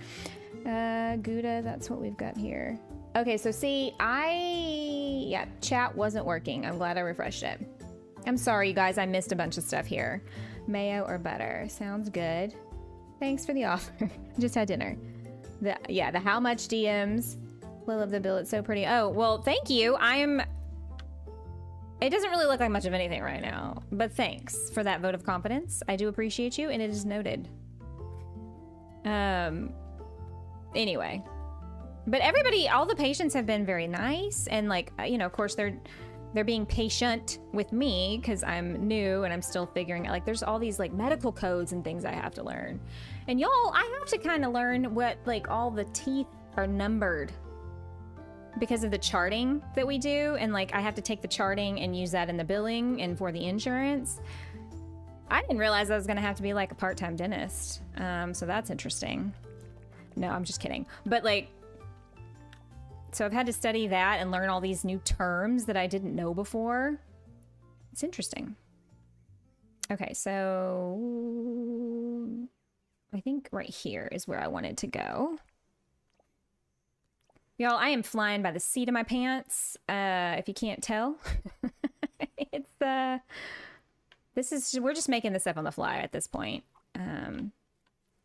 Gouda, that's what we've got here. Okay, so see, yeah, chat wasn't working. I'm glad I refreshed it. I'm sorry, you guys, I missed a bunch of stuff here. Mayo or butter, sounds good. Thanks for the offer. Just had dinner. The how much DMs. Lil of the bill, it's so pretty. Oh, well, thank you. It doesn't really look like much of anything right now, but thanks for that vote of confidence. I do appreciate you, and it is noted. Anyway, but everybody, all the patients have been very nice, and like, you know, of course they're being patient with me because I'm new and I'm still figuring out, like, there's all these like medical codes and things I have to learn. And y'all, I have to kind of learn what like all the teeth are numbered because of the charting that we do, and like I have to take the charting and use that in the billing and for the insurance. I didn't realize I was gonna have to be like a part-time dentist, so that's interesting. No, I'm just kidding. But like, so I've had to study that and learn all these new terms that I didn't know before. It's interesting. Okay, so I think right here is where I wanted to go. Y'all, I am flying by the seat of my pants, if you can't tell. We're just making this up on the fly at this point.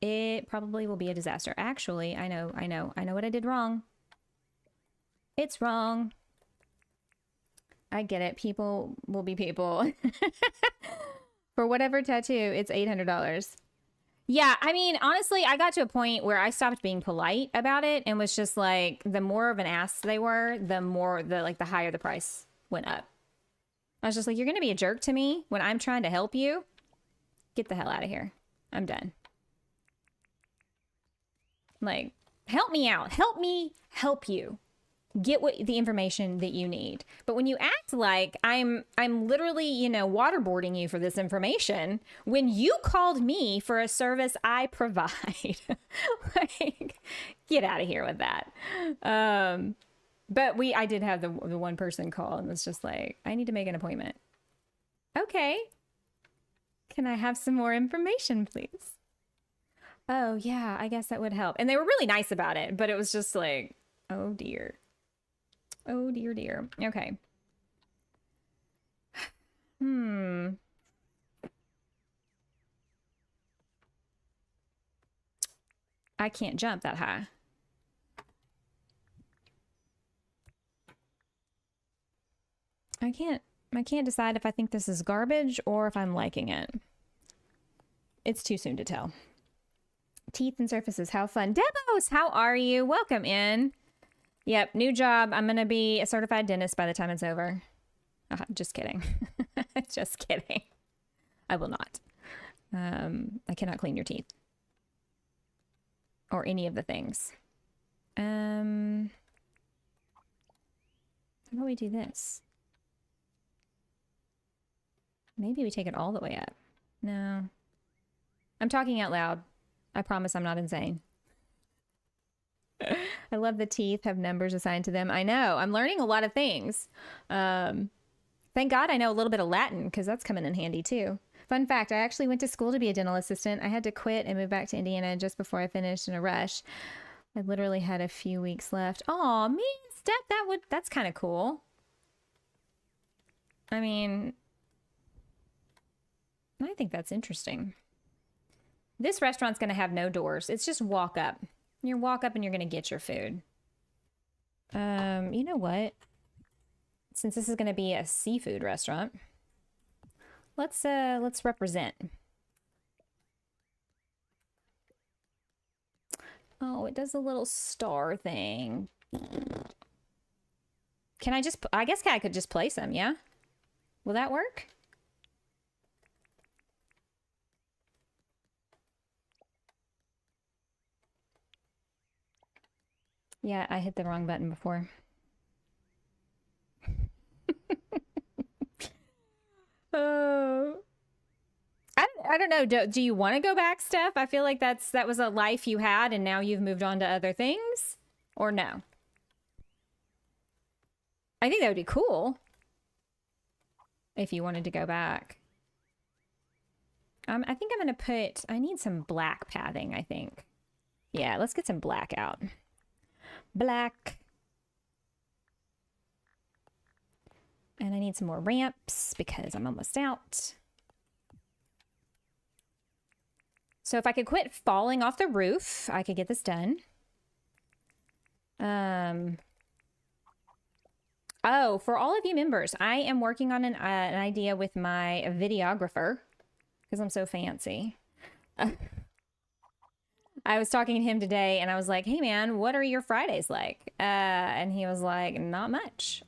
It probably will be a disaster. Actually, I know what I did wrong. It's wrong. I get it. People will be people. For whatever tattoo, it's $800. Yeah, I mean, honestly, I got to a point where I stopped being polite about it and was just like, the more of an ass they were, the higher the price went up. I was just like, you're going to be a jerk to me when I'm trying to help you? Get the hell out of here. I'm done. Like, help me out. Help me help you. Get the information that you need. But when you act like I'm literally, you know, waterboarding you for this information when you called me for a service I provide, like, get out of here with that. But I did have the one person call and was just like, I need to make an appointment. Okay. Can I have some more information, please? Oh yeah, I guess that would help. And they were really nice about it, but it was just like, oh dear. Oh dear, dear. Okay. I can't jump that high. I can't decide if I think this is garbage or if I'm liking it. It's too soon to tell. Teeth and surfaces, how fun. Debos, how are you? Welcome in. Yep, new job. I'm gonna be a certified dentist by the time it's over. Just kidding. Just kidding. I will not. I cannot clean your teeth. Or any of the things. How about we do this? Maybe we take it all the way up. No. I'm talking out loud. I promise I'm not insane. I love the teeth have numbers assigned to them. I know. I'm learning a lot of things. Thank God I know a little bit of Latin because that's coming in handy too. Fun fact, I actually went to school to be a dental assistant. I had to quit and move back to Indiana just before I finished in a rush. I literally had a few weeks left. Aw, man, Steph, that's kind of cool. I mean, I think that's interesting. This restaurant's going to have no doors. It's just walk up. You walk up and you're going to get your food. You know what? Since this is going to be a seafood restaurant, let's represent. Oh, it does a little star thing. Can I just, I guess I could just place them, yeah? Will that work? Yeah, I hit the wrong button before. Oh. I don't know. Do you want to go back, Steph? I feel like that was a life you had and now you've moved on to other things. Or no? I think that would be cool. If you wanted to go back. I think I'm going to put... I need some black padding, I think. Yeah, let's get some black out. Black. And I need some more ramps because I'm almost out. So if I could quit falling off the roof, I could get this done. Oh, for all of you members, I am working on an idea with my videographer because I'm so fancy. I was talking to him today and I was like, hey man, what are your Fridays like? And he was like, not much.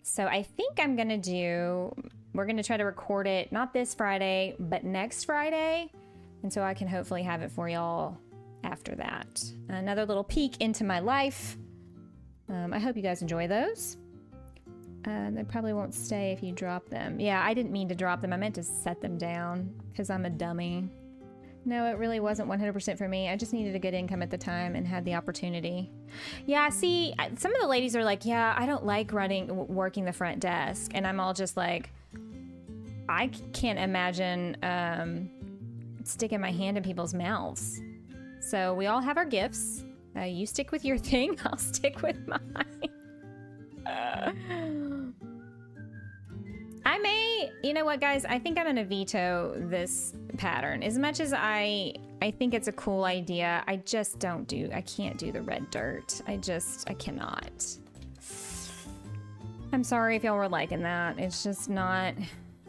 So I think I'm going to we're going to try to record it, not this Friday, but next Friday. And so I can hopefully have it for y'all after that. Another little peek into my life. I hope you guys enjoy those. They probably won't stay if you drop them. Yeah, I didn't mean to drop them. I meant to set them down because I'm a dummy. No, it really wasn't 100% for me. I just needed a good income at the time and had the opportunity. Yeah, see, some of the ladies are like, yeah, I don't like working the front desk. And I'm all just like, I can't imagine sticking my hand in people's mouths. So we all have our gifts. You stick with your thing, I'll stick with mine. I may, you know what, guys? I think I'm going to veto this pattern. As much as I think it's a cool idea, I can't do the red dirt. I cannot. I'm sorry if y'all were liking that. It's just not,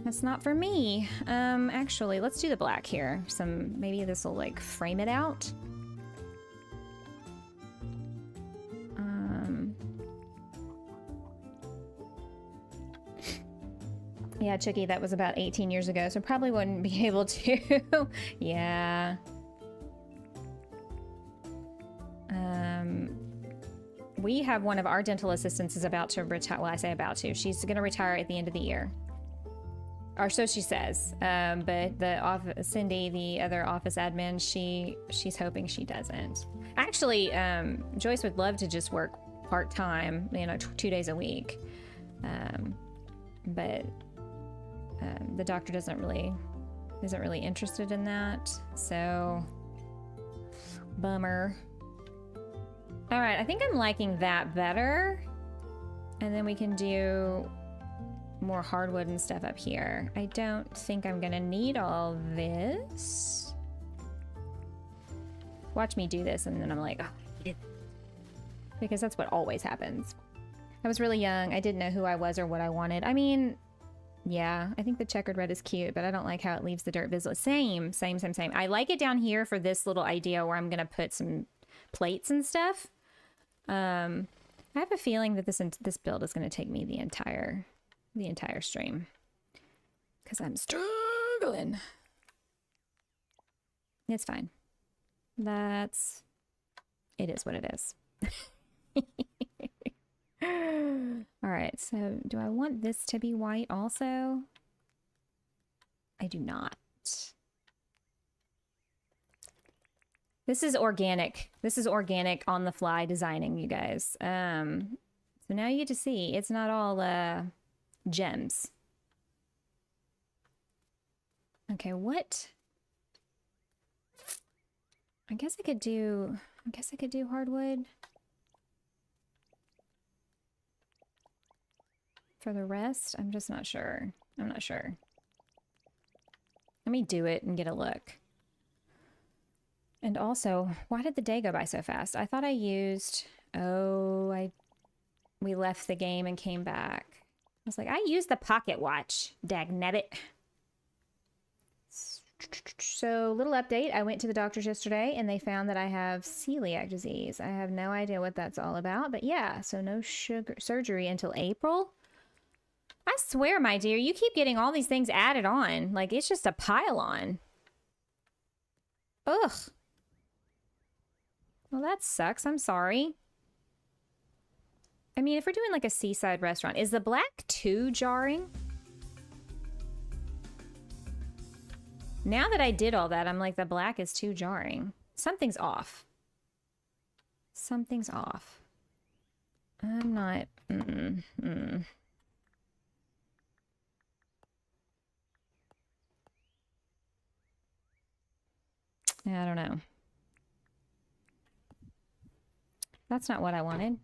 that's not for me. Actually, let's do the black here. Maybe this will like frame it out. Yeah, Chookie, that was about 18 years ago, so probably wouldn't be able to. Yeah. We have one of our dental assistants is about to retire. Well, I say about to. She's going to retire at the end of the year. Or so she says. But Cindy, the other office admin, she's hoping she doesn't. Actually, Joyce would love to just work part-time, 2 days a week. But the doctor isn't really interested in that, so bummer. All right, I think I'm liking that better, and then we can do more hardwood and stuff up here. I don't think I'm gonna need all this. Watch me do this, and then I'm like, oh, because that's what always happens. I was really young. I didn't know who I was or what I wanted. I mean, yeah, I think the checkered red is cute, but I don't like how it leaves the dirt visible. Same. I like it down here for this little idea where I'm going to put some plates and stuff. I have a feeling that this build is going to take me the entire stream because I'm struggling. It's fine. It is what it is. All right, so do I want this to be white also? I do not. This is organic. This is organic on the fly designing, you guys. So now you get to see it's not all gems. Okay, what? I guess I could do hardwood. For the rest, I'm just not sure. I'm not sure. Let me do it and get a look. And also, why did the day go by so fast? I thought I used... Oh, we left the game and came back. I was like, I used the pocket watch. Dagnabbit. So, little update. I went to the doctor's yesterday and they found that I have celiac disease. I have no idea what that's all about, but yeah, so no surgery until April. I swear, my dear, you keep getting all these things added on. Like, it's just a pile on. Ugh. Well, that sucks. I'm sorry. I mean, if we're doing like a seaside restaurant, is the black too jarring? Now that I did all that, I'm like, the black is too jarring. Something's off. Something's off. I'm not... Yeah, I don't know. That's not what I wanted.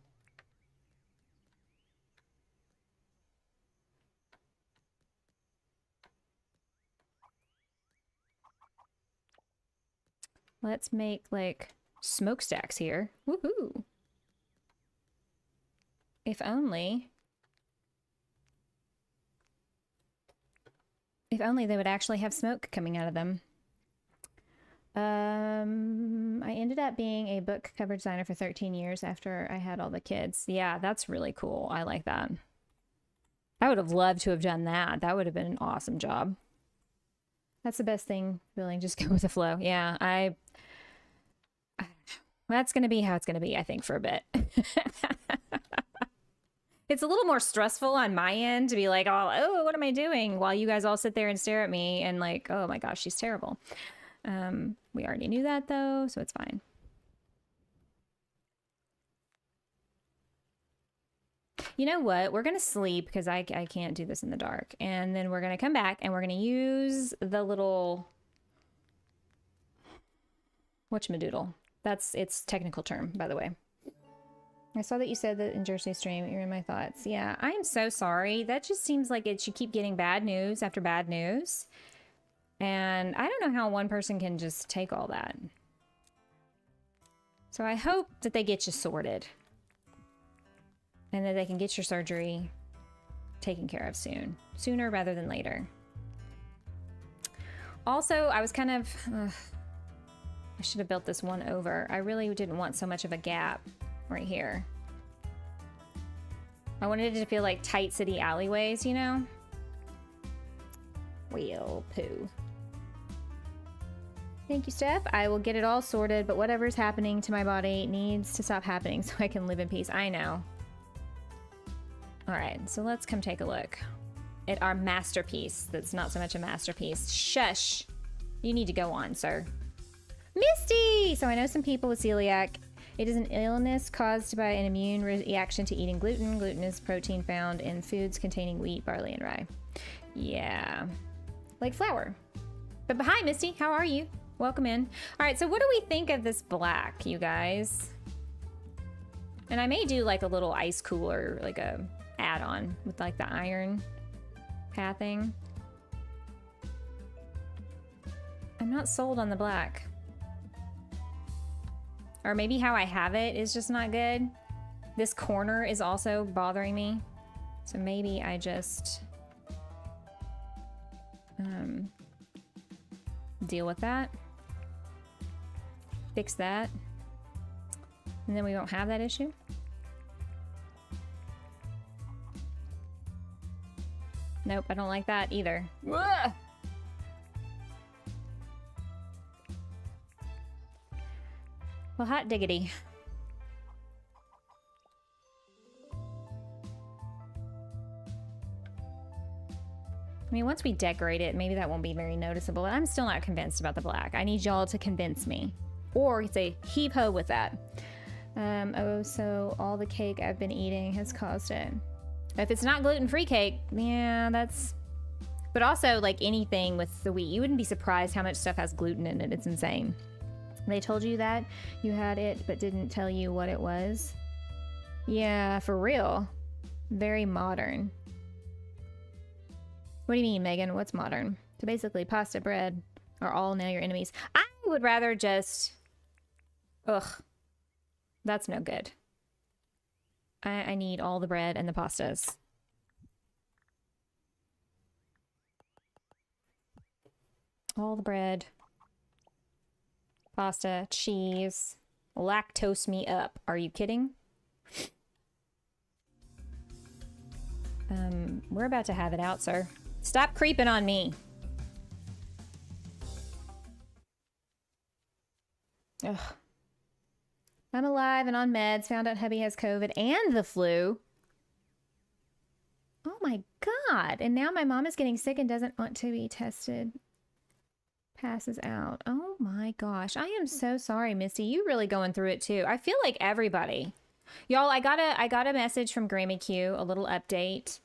Let's make like smokestacks here. Woohoo! If only they would actually have smoke coming out of them. I ended up being a book cover designer for 13 years after I had all the kids. Yeah, that's really cool. I like that. I would have loved to have done that. That would have been an awesome job. That's the best thing, really. Just go with the flow. Yeah, that's going to be how it's going to be, I think, for a bit. It's a little more stressful on my end to be like, oh, what am I doing? While you guys all sit there and stare at me and like, oh my gosh, she's terrible. We already knew that though, so it's fine. You know what? We're going to sleep because I can't do this in the dark. And then we're going to come back and we're going to use the little... whatchamadoodle. That's its technical term, by the way. I saw that you said that in Jersey stream, you're in my thoughts. Yeah, I am so sorry. That just seems like it should keep getting bad news after bad news. And I don't know how one person can just take all that. So I hope that they get you sorted. And that they can get your surgery taken care of soon. Sooner rather than later. Also, I was kind of... I should have built this one over. I really didn't want so much of a gap right here. I wanted it to feel like tight city alleyways, you know? Well, poo. Thank you, Steph. I will get it all sorted, but whatever's happening to my body needs to stop happening so I can live in peace. I know. All right, so let's come take a look at our masterpiece that's not so much a masterpiece. Shush. You need to go on, sir. Misty! So I know some people with celiac. It is an illness caused by an immune reaction to eating gluten. Gluten is protein found in foods containing wheat, barley, and rye. Yeah. Like flour. But hi, Misty. How are you? Welcome in. All right, so what do we think of this black, you guys? And I may do like a little ice cooler, like a add-on with like the iron pathing. I'm not sold on the black. Or maybe how I have it is just not good. This corner is also bothering me. So maybe I just deal with that. Fix that. And then we won't have that issue. Nope, I don't like that either. Ugh! Well, hot diggity. I mean, once we decorate it, maybe that won't be very noticeable. I'm still not convinced about the black. I need y'all to convince me. Or say heave ho with that. Oh, so all the cake I've been eating has caused it. If it's not gluten-free cake, yeah, that's... But also, like anything with the wheat, you wouldn't be surprised how much stuff has gluten in it. It's insane. They told you that you had it, but didn't tell you what it was. Yeah, for real. Very modern. What do you mean, Megan? What's modern? So basically, pasta, bread are all now your enemies. I would rather just... Ugh. That's no good. I need all the bread and the pastas. All the bread. Pasta, cheese. Lactose me up. Are you kidding? We're about to have it out, sir. Stop creeping on me. Ugh. I'm alive and on meds. Found out hubby has COVID and the flu. Oh my God. And now my mom is getting sick and doesn't want to be tested. Passes out. Oh my gosh. I am so sorry, Misty. You really going through it too. I feel like everybody. Y'all, I got a message from Grammy Q, a little update.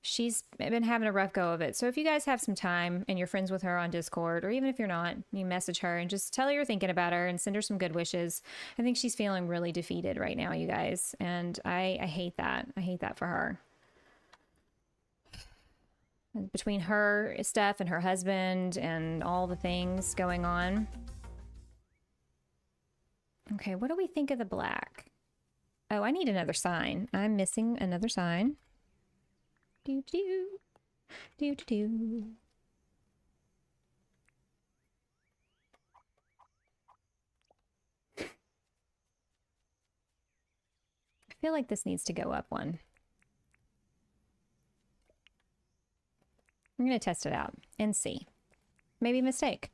She's been having a rough go of it. So if you guys have some time and you're friends with her on Discord, or even if you're not, you message her and just tell her you're thinking about her and send her some good wishes. I think she's feeling really defeated right now, you guys. And I hate that. I hate that for her. Between her stuff and her husband and all the things going on. Okay, what do we think of the black? Oh, I need another sign. I'm missing another sign. Do do do do do. I feel like this needs to go up one. I'm gonna test it out and see. Maybe a mistake.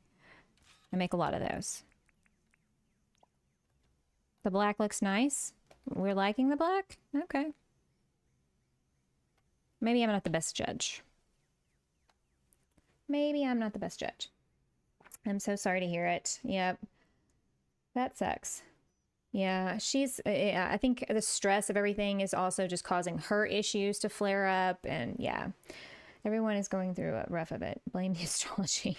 I make a lot of those. The black looks nice. We're liking the black? Okay. Maybe I'm not the best judge. Maybe I'm not the best judge. I'm so sorry to hear it. Yep. That sucks. Yeah, I think the stress of everything is also just causing her issues to flare up. And yeah, everyone is going through a rough of it. Blame the astrology.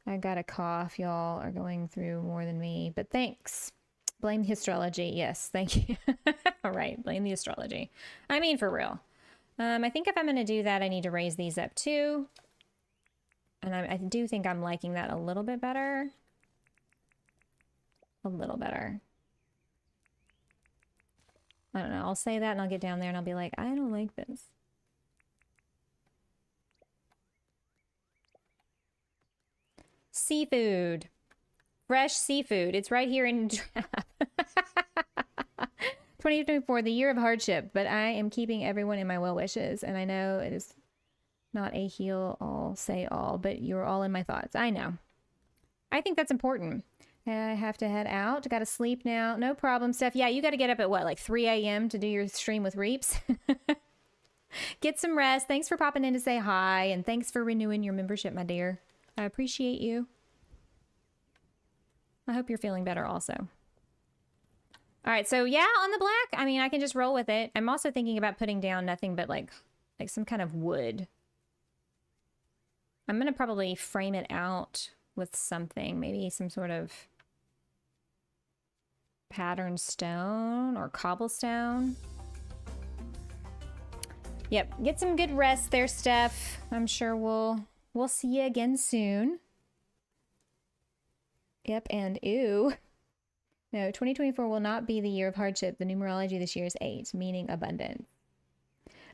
I got a cough. Y'all are going through more than me, but thanks. Blame the astrology. Yes, thank you. All right, blame the astrology. I mean, for real. I think if I'm going to do that, I need to raise these up too. And I do think I'm liking that a little bit better. A little better. I don't know. I'll say that and I'll get down there and I'll be like, I don't like this. Seafood. Fresh seafood. It's right here in draft. 2024, the year of hardship, but I am keeping everyone in my well wishes. And I know it is not a heal all, say all, but you're all in my thoughts. I know. I think that's important. I have to head out. Got to sleep now. No problem, Steph. Yeah, you got to get up at what, like 3 a.m. to do your stream with Reaps? Get some rest. Thanks for popping in to say hi. And thanks for renewing your membership, my dear. I appreciate you. I hope you're feeling better also. All right, so yeah, on the black, I mean, I can just roll with it. I'm also thinking about putting down nothing but like some kind of wood. I'm going to probably frame it out with something, maybe some sort of patterned stone or cobblestone. Yep, get some good rest there, Steph. I'm sure we'll see you again soon. Yep, and ew. No, 2024 will not be the year of hardship. The numerology this year is 8, meaning abundance.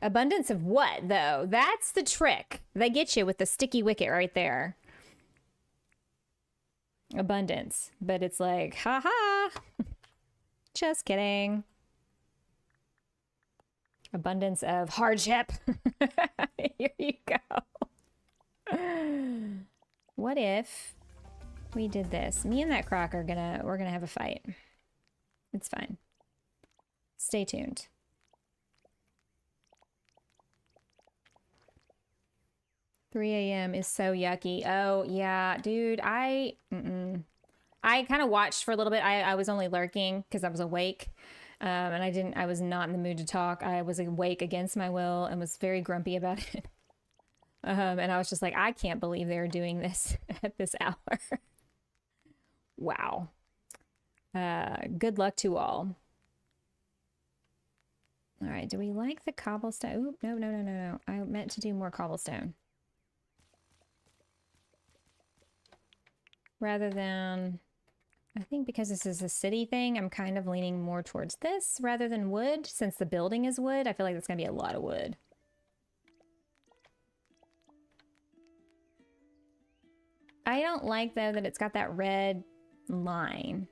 Abundance of what, though? That's the trick. They get you with the sticky wicket right there. Abundance. But it's like, ha. Just kidding. Abundance of hardship. Here you go. What if we did this? Me and that croc we're gonna have a fight. It's fine. Stay tuned. $3 a.m. is so yucky. Oh yeah, dude. I kind of watched for a little bit. I was only lurking because I was awake. And I was not in the mood to talk. I was awake against my will and was very grumpy about it. And I was just like, I can't believe they're doing this at this hour. Wow. Good luck to all. All right. Do we like the cobblestone? Ooh, no. I meant to do more cobblestone. Rather than... I think because this is a city thing, I'm kind of leaning more towards this rather than wood. Since the building is wood, I feel like that's going to be a lot of wood. I don't like, though, that it's got that red line.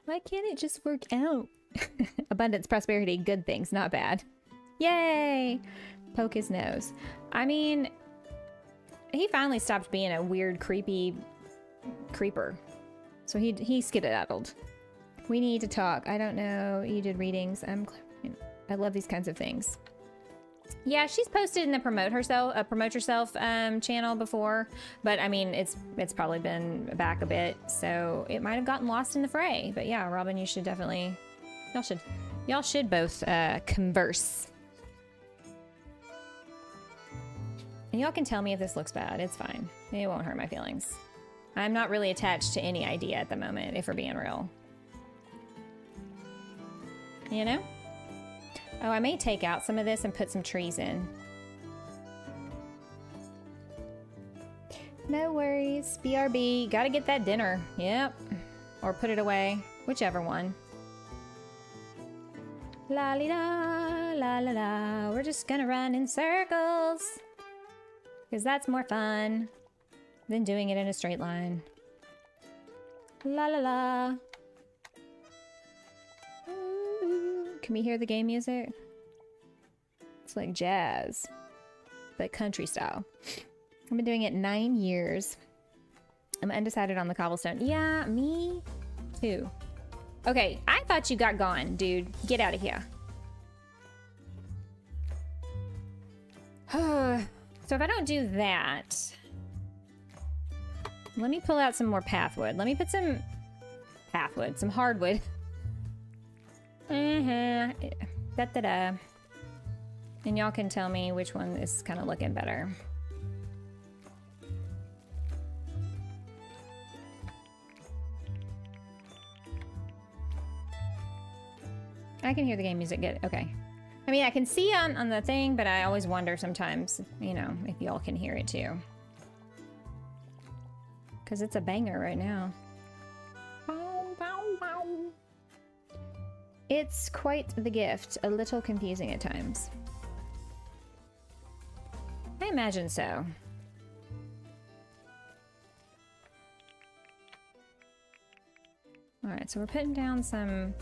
Why can't it just work out? Abundance, prosperity, good things, not bad. Yay! Poke his nose. I mean... He finally stopped being a weird, creepy creeper. So he skedaddled. We need to talk. I don't know. You did readings. I love these kinds of things. Yeah, she's posted in the promote yourself channel before, but I mean it's probably been back a bit, so it might have gotten lost in the fray. But yeah, Robin, you should definitely y'all should both converse. And y'all can tell me if this looks bad. It's fine. It won't hurt my feelings. I'm not really attached to any idea at the moment, if we're being real. You know? Oh, I may take out some of this and put some trees in. No worries. BRB. Gotta get that dinner. Yep. Or put it away. Whichever one. La li da, la la la. We're just gonna run in circles. Because that's more fun than doing it in a straight line. La la la. Ooh. Can we hear the game music? It's like jazz, but country style. I've been doing it 9 years. I'm undecided on the cobblestone. Yeah, me too. Okay, I thought you got gone, dude. Get out of here. So if I don't do that, let me pull out some more pathwood. Let me put some pathwood, some hardwood. Da-da-da. And y'all can tell me which one is kind of looking better. I can hear the game music good. Okay. I mean, I can see on the thing, but I always wonder sometimes, you know, if y'all can hear it too. Because it's a banger right now. It's quite the gift. A little confusing at times. I imagine so. Alright, so we're putting down some...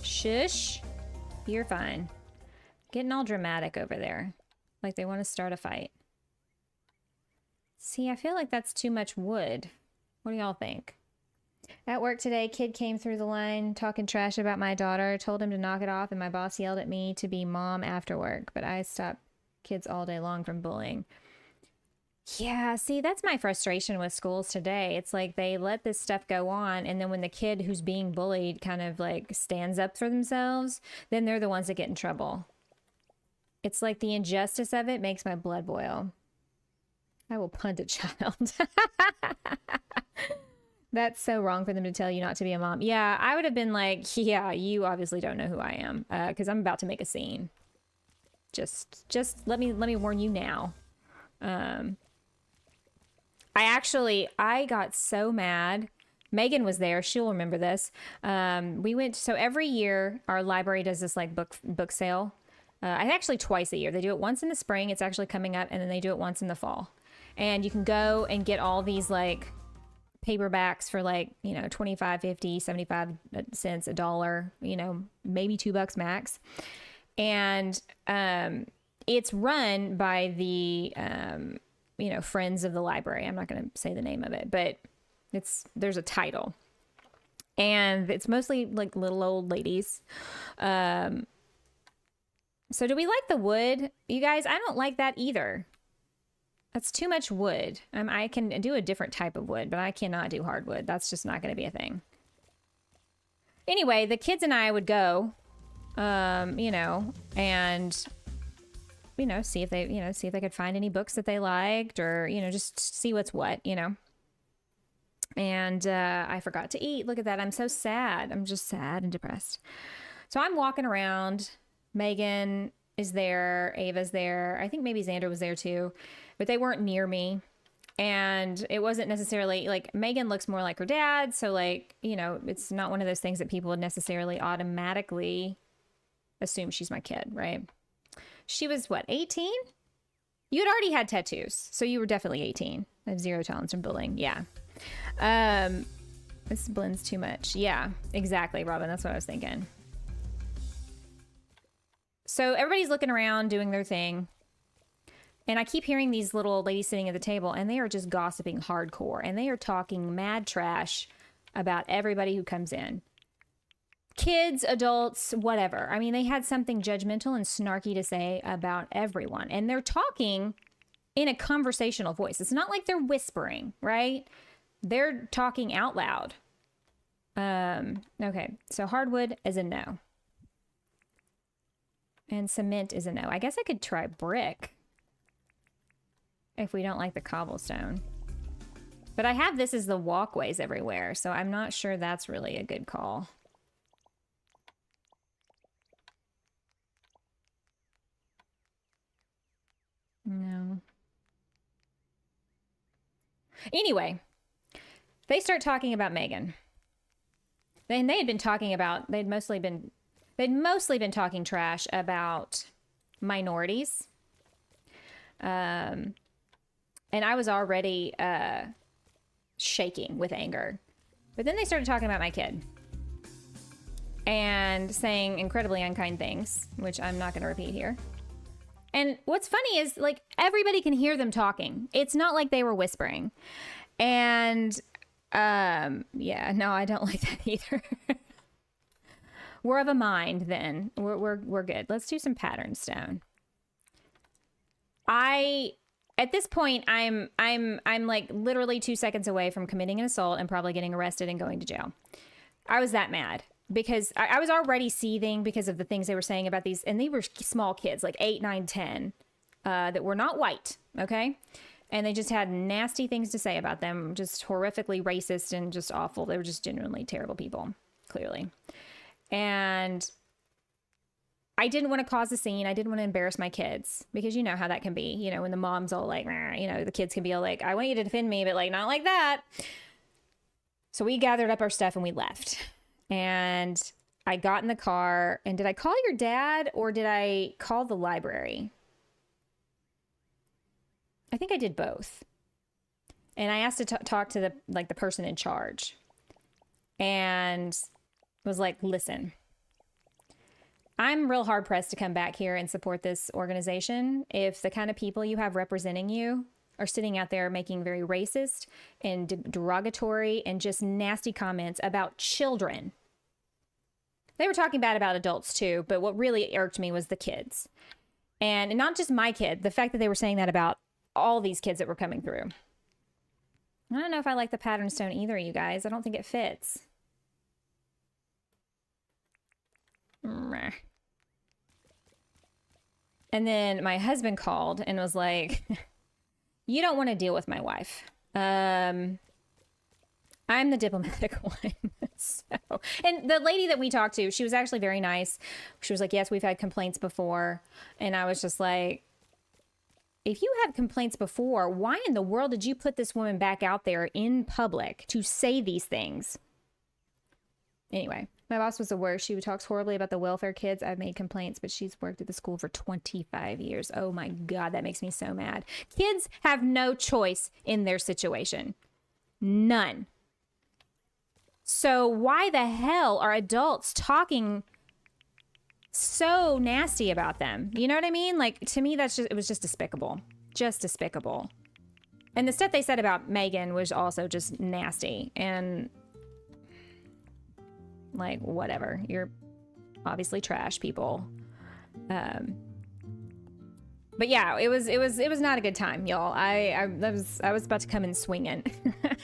Shush. You're fine. Getting all dramatic over there. Like they want to start a fight. See, I feel like that's too much wood. What do y'all think? At work today, kid came through the line talking trash about my daughter. Told him to knock it off, and my boss yelled at me to be mom after work. But I stopped kids all day long from bullying. Yeah, see, that's my frustration with schools today. It's like they let this stuff go on, and then when the kid who's being bullied kind of like stands up for themselves, then they're the ones that get in trouble. It's like the injustice of it makes my blood boil. I will punt a child. That's so wrong for them to tell you not to be a mom. Yeah, I would have been like, yeah, you obviously don't know who I am, because I'm about to make a scene. Just let me warn you now. I got so mad. Megan was there. She'll remember this. We went, so every year our library does this like book sale. Actually twice a year. They do it once in the spring. It's actually coming up, and then they do it once in the fall. And you can go and get all these like paperbacks for like, 25, 50, 75 cents, a dollar, maybe $2 max. And it's run by the friends of the library. I'm not going to say the name of it, but there's a title, and it's mostly like little old ladies. So do we like the wood? You guys, I don't like that either. That's too much wood. I can do a different type of wood, but I cannot do hardwood. That's just not going to be a thing. Anyway, the kids and I would go, and, see if they could find any books that they liked, or, just see what's what, And I forgot to eat. Look at that. I'm so sad. I'm just sad and depressed. So I'm walking around. Megan is there. Ava's there. I think maybe Xander was there too, but they weren't near me. And it wasn't necessarily like, Megan looks more like her dad. So like, it's not one of those things that people would necessarily automatically assume she's my kid, right? She was what, 18? You had already had tattoos. So you were definitely 18. I have zero tolerance from bullying. Yeah. This blends too much. Yeah, exactly, Robin. That's what I was thinking. So everybody's looking around, doing their thing. And I keep hearing these little ladies sitting at the table, and they are just gossiping hardcore. And they are talking mad trash about everybody who comes in. Kids, adults, whatever. I mean, they had something judgmental and snarky to say about everyone. And they're talking in a conversational voice. It's not like they're whispering, right? They're talking out loud. Okay, so hardwood is a no. And cement is a no. I guess I could try brick if we don't like the cobblestone. But I have this as the walkways everywhere, so I'm not sure that's really a good call. No. Anyway, they start talking about Megan. They had been talking about, they'd mostly been talking trash about minorities. And I was already shaking with anger. But then they started talking about my kid and saying incredibly unkind things, which I'm not going to repeat here. And what's funny is, like, everybody can hear them talking. It's not like they were whispering. And yeah, no, I don't like that either. We're of a mind then. We're good. Let's do some pattern stone. At this point, I'm like literally 2 seconds away from committing an assault and probably getting arrested and going to jail. I was that mad because I was already seething because of the things they were saying about these, and they were small kids, like 8, 9, 10, that were not white. Okay. And they just had nasty things to say about them, just horrifically racist and just awful. They were just genuinely terrible people, clearly. And I didn't want to cause a scene. I didn't want to embarrass my kids because you know how that can be. You know, when the mom's all like, the kids can be all like, I want you to defend me, but like, not like that. So we gathered up our stuff and we left. And I got in the car, and did I call your dad or did I call the library? I think I did both. And I asked to talk to the person in charge, and was like, listen, I'm real hard pressed to come back here and support this organization if the kind of people you have representing you are sitting out there making very racist and derogatory and just nasty comments about children. They were talking bad about adults too, but what really irked me was the kids. And not just my kid, the fact that they were saying that about all these kids that were coming through. I don't know if I like the pattern stone either, you guys. I don't think it fits. And then my husband called and was like, you don't want to deal with my wife. I'm the diplomatic one. And the lady that we talked to, she was actually very nice. She was like, yes, we've had complaints before. And I was just like, if you have complaints before, why in the world did you put this woman back out there in public to say these things? Anyway, my boss was the worst. She talks horribly about the welfare kids. I've made complaints, but she's worked at the school for 25 years. Oh my God, that makes me so mad. Kids have no choice in their situation. None. So why the hell are adults talking so nasty about them? You know what I mean? Like, to me, it was just despicable. Just despicable. And the stuff they said about Megan was also just nasty. And like, whatever. You're obviously trash people. But yeah, it was not a good time, y'all. I was about to come in swinging.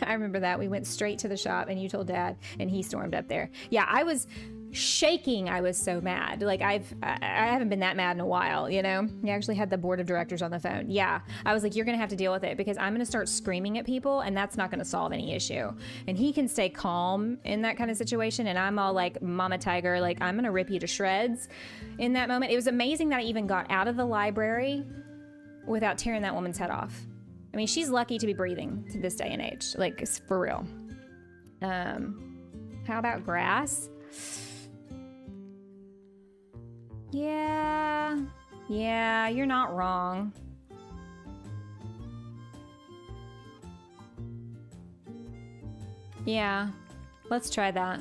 I remember that. We went straight to the shop and you told Dad and he stormed up there. Yeah, I was shaking. I was so mad. Like I haven't been that mad in a while, you know? You actually had the board of directors on the phone. Yeah. I was like, you're going to have to deal with it because I'm going to start screaming at people and that's not going to solve any issue. And he can stay calm in that kind of situation. And I'm all like Mama Tiger, like I'm going to rip you to shreds in that moment. It was amazing that I even got out of the library without tearing that woman's head off. I mean, she's lucky to be breathing to this day and age, like for real. How about grass? Yeah, you're not wrong. Yeah, let's try that.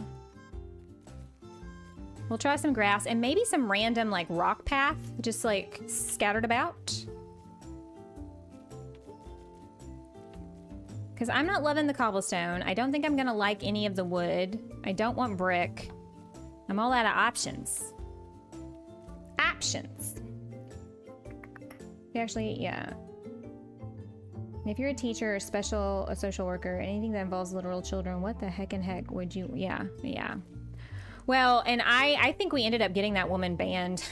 We'll try some grass and maybe some random like rock path, just like scattered about. Because I'm not loving the cobblestone. I don't think I'm gonna like any of the wood. I don't want brick. I'm all out of options. Actually, yeah. If you're a teacher, a social worker, anything that involves literal children, what the heck would you? Yeah. Well, and I think we ended up getting that woman banned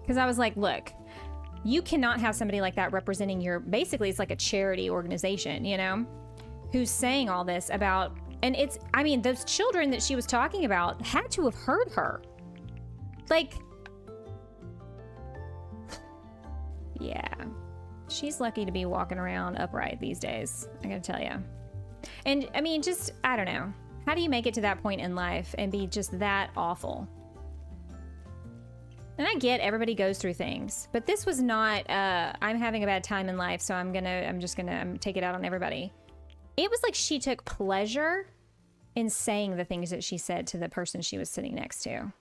because I was like, look, you cannot have somebody like that representing basically it's like a charity organization, you know, who's saying all this about, and I mean, those children that she was talking about had to have heard her. Like, yeah, she's lucky to be walking around upright these days, I gotta tell you. And I mean, just, I don't know. How do you make it to that point in life and be just that awful? And I get everybody goes through things, but this was not, I'm having a bad time in life, so I'm just gonna take it out on everybody. It was like she took pleasure in saying the things that she said to the person she was sitting next to.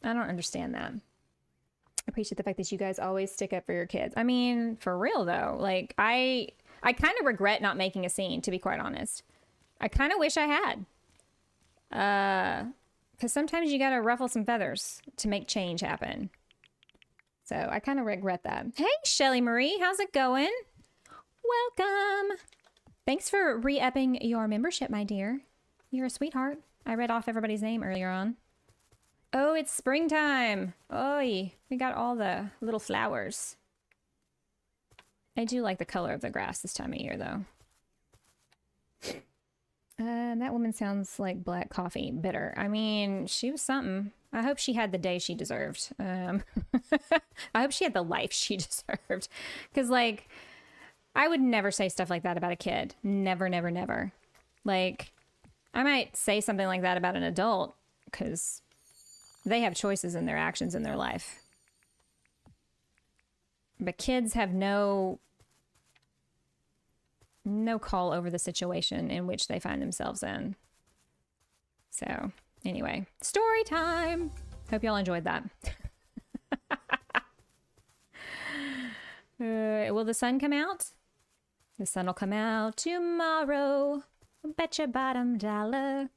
I don't understand that. I appreciate the fact that you guys always stick up for your kids. I mean, for real though, like I kind of regret not making a scene, to be quite honest. I kind of wish I had. Because sometimes you gotta ruffle some feathers to make change happen. So I kind of regret that. Hey, Shelly Marie, how's it going? Welcome. Thanks for re-upping your membership, my dear. You're a sweetheart. I read off everybody's name earlier on. Oh, it's springtime. Oy, we got all the little flowers. I do like the color of the grass this time of year, though. That woman sounds like black coffee, bitter. I mean, she was something. I hope she had the day she deserved. I hope she had the life she deserved. Because, like, I would never say stuff like that about a kid. Never, never, never. Like, I might say something like that about an adult because they have choices in their actions in their life. But kids have no call over the situation in which they find themselves in. So, anyway, story time. Hope y'all enjoyed that. Will the sun come out? The sun will come out tomorrow. Bet your bottom dollar.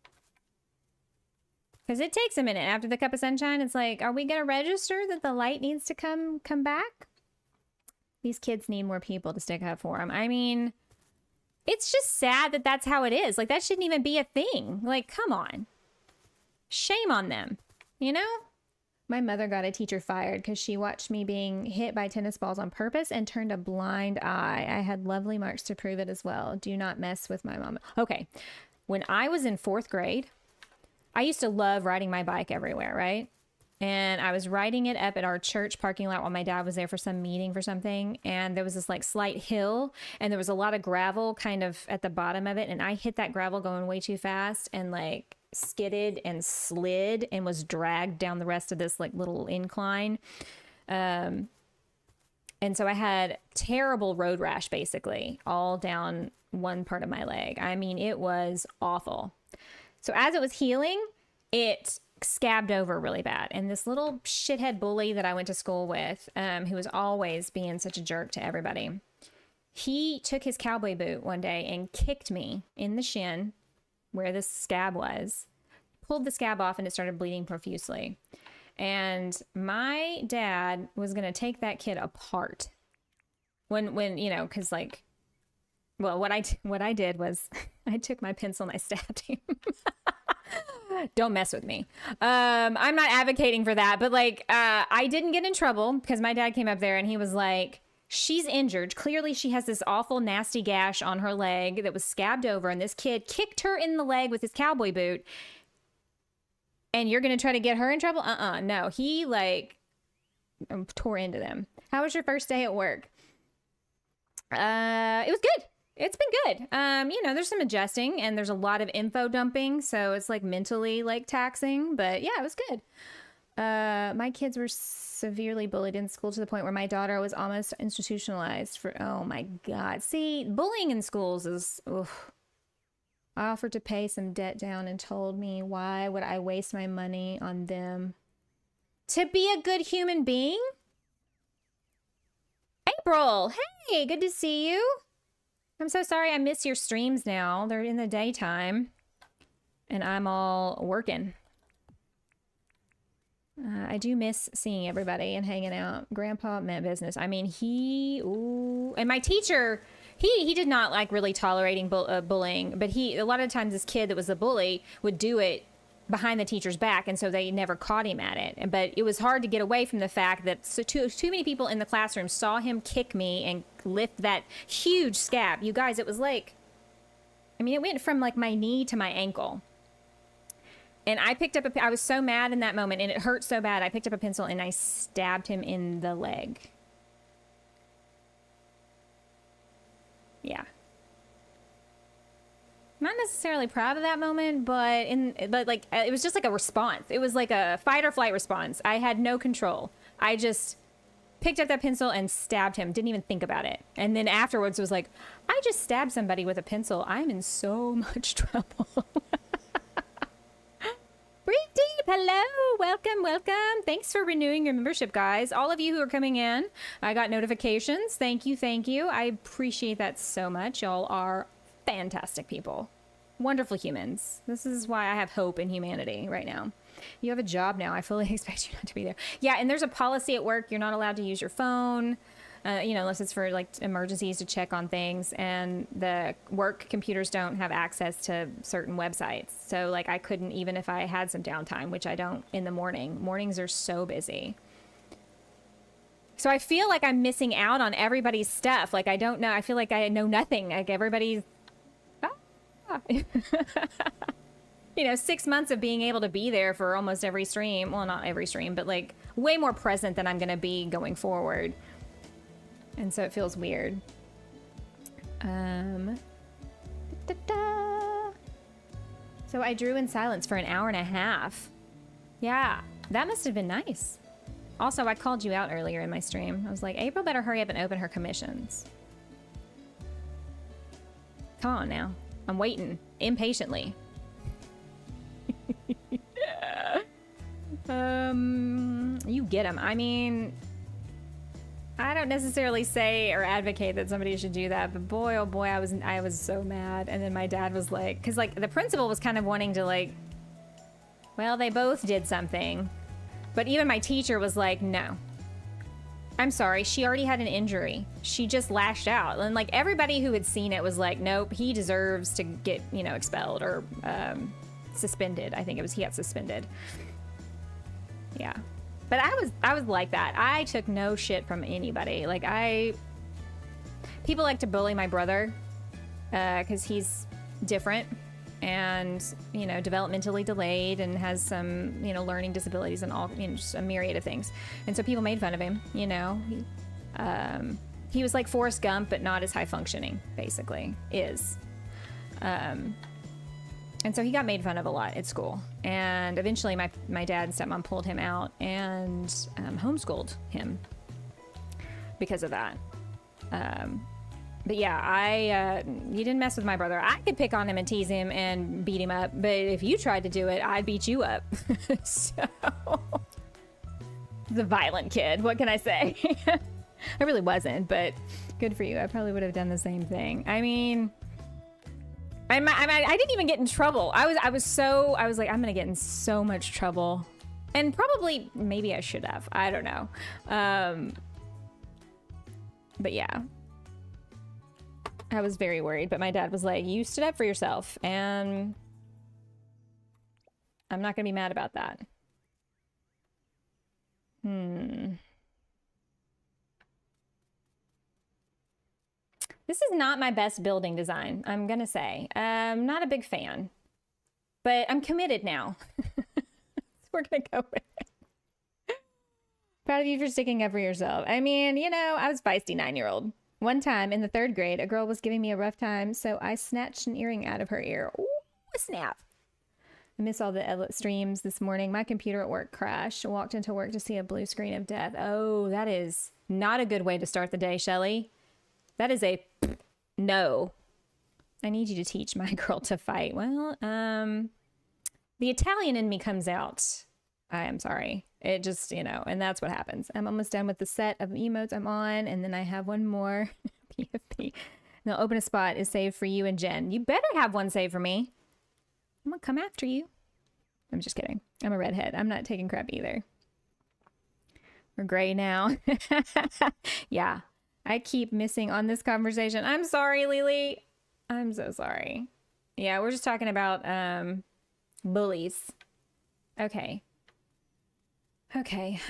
Because it takes a minute after the cup of sunshine. It's like, are we going to register that the light needs to come back? These kids need more people to stick up for them. I mean, it's just sad that that's how it is. Like, that shouldn't even be a thing. Like, come on. Shame on them, you know? My mother got a teacher fired because she watched me being hit by tennis balls on purpose and turned a blind eye. I had lovely marks to prove it as well. Do not mess with my mom. Okay. When I was in 4th grade, I used to love riding my bike everywhere, right? and I was riding it up at our church parking lot while my dad was there for some meeting for something. And there was this like slight hill and there was a lot of gravel kind of at the bottom of it. And I hit that gravel going way too fast and like skidded and slid and was dragged down the rest of this like little incline. And so I had terrible road rash basically all down one part of my leg. I mean, it was awful. So as it was healing, it scabbed over really bad. And this little shithead bully that I went to school with, who was always being such a jerk to everybody, he took his cowboy boot one day and kicked me in the shin where this scab was, pulled the scab off, and it started bleeding profusely. And my dad was going to take that kid apart when, you know, cause like, well, what I did was I took my pencil and I stabbed him. Don't mess with me. I'm not advocating for that, but like, I didn't get in trouble because my dad came up there and he was like, she's injured. Clearly she has this awful nasty gash on her leg that was scabbed over, and this kid kicked her in the leg with his cowboy boot. And you're going to try to get her in trouble? No, he like tore into them. How was your first day at work? It was good. It's been good. You know, there's some adjusting and there's a lot of info dumping. So it's like mentally like taxing, but yeah, it was good. My kids were severely bullied in school to the point where my daughter was almost institutionalized for, oh my God. See, bullying in schools is, oof. I offered to pay some debt down and told me, why would I waste my money on them? To be a good human being? April, hey, good to see you. I'm so sorry I miss your streams now. They're in the daytime and I'm all working. I do miss seeing everybody and hanging out. Grandpa meant business. I mean, and my teacher, he did not like really tolerating bullying, but a lot of times this kid that was the bully would do it behind the teacher's back, and so they never caught him at it. But it was hard to get away from the fact that too many people in the classroom saw him kick me and lift that huge scab. You guys, it was like, I mean, it went from like my knee to my ankle. And I picked up I was so mad in that moment and it hurt so bad. I picked up a pencil and I stabbed him in the leg. Yeah. Not necessarily proud of that moment, but like it was just like a response. It was like a fight or flight response. I had no control. I just picked up that pencil and stabbed him. Didn't even think about it. And then afterwards it was like, I just stabbed somebody with a pencil. I'm in so much trouble. Breathe deep. Hello. Welcome. Welcome. Thanks for renewing your membership, guys. All of you who are coming in, I got notifications. Thank you. Thank you. I appreciate that so much. Y'all are fantastic people. Wonderful humans. This is why I have hope in humanity right now. You have a job now. I fully expect you not to be there. Yeah, and there's a policy at work. You're not allowed to use your phone, you know, unless it's for like emergencies to check on things. And the work computers don't have access to certain websites. So like I couldn't, even if I had some downtime, which I don't in the morning. Mornings are so busy. So I feel like I'm missing out on everybody's stuff. Like I don't know. I feel like I know nothing. Like everybody's... You know, 6 months of being able to be there for almost every stream. Well, not every stream, but like way more present than I'm going to be going forward. And so it feels weird. So I drew in silence for an hour and a half. Yeah, that must have been nice. Also, I called you out earlier in my stream. I was like, April better hurry up and open her commissions. Come on now. I'm waiting impatiently. You get them. I mean, I don't necessarily say or advocate that somebody should do that, but boy, oh boy, I was so mad. And then my dad was like, because like the principal was kind of wanting to like, well, they both did something, but even my teacher was like, no, I'm sorry, she already had an injury. She just lashed out. And like everybody who had seen it was like, nope, he deserves to get, you know, expelled or suspended. I think it was, he got suspended. Yeah. But I was like that. I took no shit from anybody. Like people like to bully my brother because he's different. and, you know, developmentally delayed and has some, you know, learning disabilities and all, you know, just a myriad of things. And so people made fun of him, you know. He was like Forrest Gump, but not as high functioning, basically, is. And so he got made fun of a lot at school. And eventually my dad and stepmom pulled him out and homeschooled him because of that. But yeah, you didn't mess with my brother. I could pick on him and tease him and beat him up. But if you tried to do it, I'd beat you up. So, the violent kid. What can I say? I really wasn't, but good for you. I probably would have done the same thing. I mean, I didn't even get in trouble. I was like, I'm gonna get in so much trouble, and probably maybe I should have. I don't know. But yeah, I was very worried. But my dad was like, "You stood up for yourself, and I'm not gonna be mad about that." This is not my best building design, I'm gonna say. I'm not a big fan, but I'm committed now. We're gonna go with it. Proud of you for sticking up for yourself. I mean, you know, I was feisty 9-year-old. One time in the 3rd grade, a girl was giving me a rough time, so I snatched an earring out of her ear. Ooh, snap. I missed all the streams this morning. My computer at work crashed. I walked into work to see a blue screen of death. Oh, that is not a good way to start the day, Shelly. That is a no. I need you to teach my girl to fight. Well, the Italian in me comes out. I am sorry. It just, you know, and that's what happens. I'm almost done with the set of emotes I'm on, and then I have one more. PFP. The open a spot is saved for you and Jen. You better have one saved for me. I'm gonna come after you. I'm just kidding. I'm a redhead. I'm not taking crap either. We're gray now. Yeah. I keep missing on this conversation. I'm sorry, Lily. I'm so sorry. Yeah, we're just talking about bullies. Okay. Okay.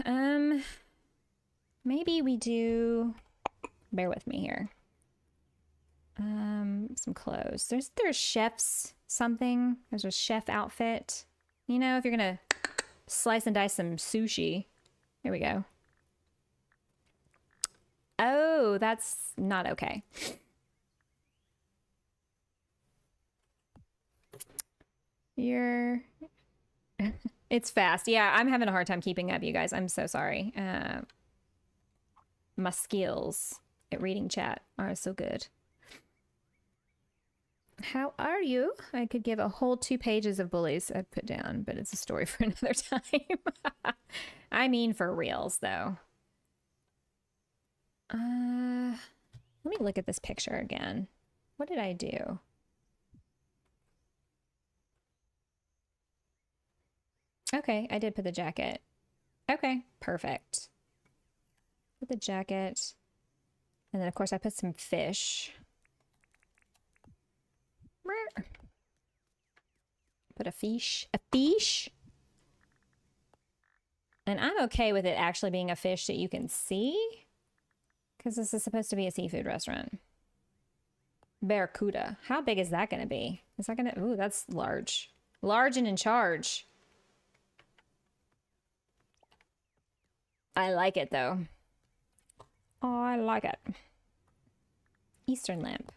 Maybe we do, bear with me here. Some clothes. There's chef's something. There's a chef outfit. You know, if you're gonna slice and dice some sushi. Here we go. Oh, that's not okay. It's fast. Yeah, I'm having a hard time keeping up, you guys. I'm so sorry. My skills at reading chat are so good. How are you? I could give a whole 2 pages of bullies I'd put down, but it's a story for another time. I mean, for reals, though. Let me look at this picture again. What did I do? Okay, I did put the jacket. Okay, perfect. Put the jacket. And then, of course, I put some fish. Put a fish. A fish? And I'm okay with it actually being a fish that you can see. Because this is supposed to be a seafood restaurant. Barracuda. How big is that going to be? Is that going to... Ooh, that's large. Large and in charge. I like it, though. Oh, I like it. Eastern lamp.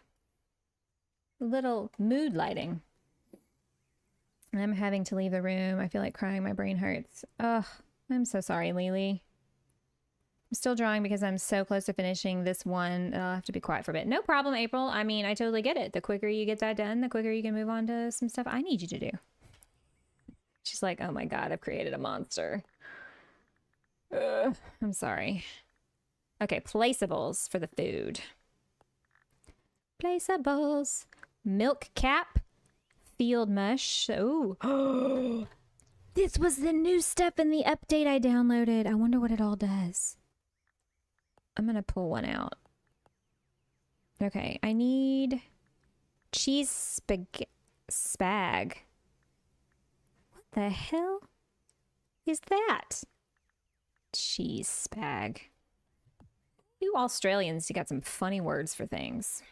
Little mood lighting. I'm having to leave the room. I feel like crying. My brain hurts. Ugh. I'm so sorry, Lily. I'm still drawing because I'm so close to finishing this one. I'll have to be quiet for a bit. No problem, April. I mean, I totally get it. The quicker you get that done, the quicker you can move on to some stuff I need you to do. She's like, oh my God, I've created a monster. I'm sorry. Okay, placeables for the food. Placeables. Milk cap. Field mush. Ooh. This was the new stuff in the update I downloaded. I wonder what it all does. I'm gonna pull one out. Okay, I need cheese spag. What the hell is that? Cheese spag. You Australians, you got some funny words for things.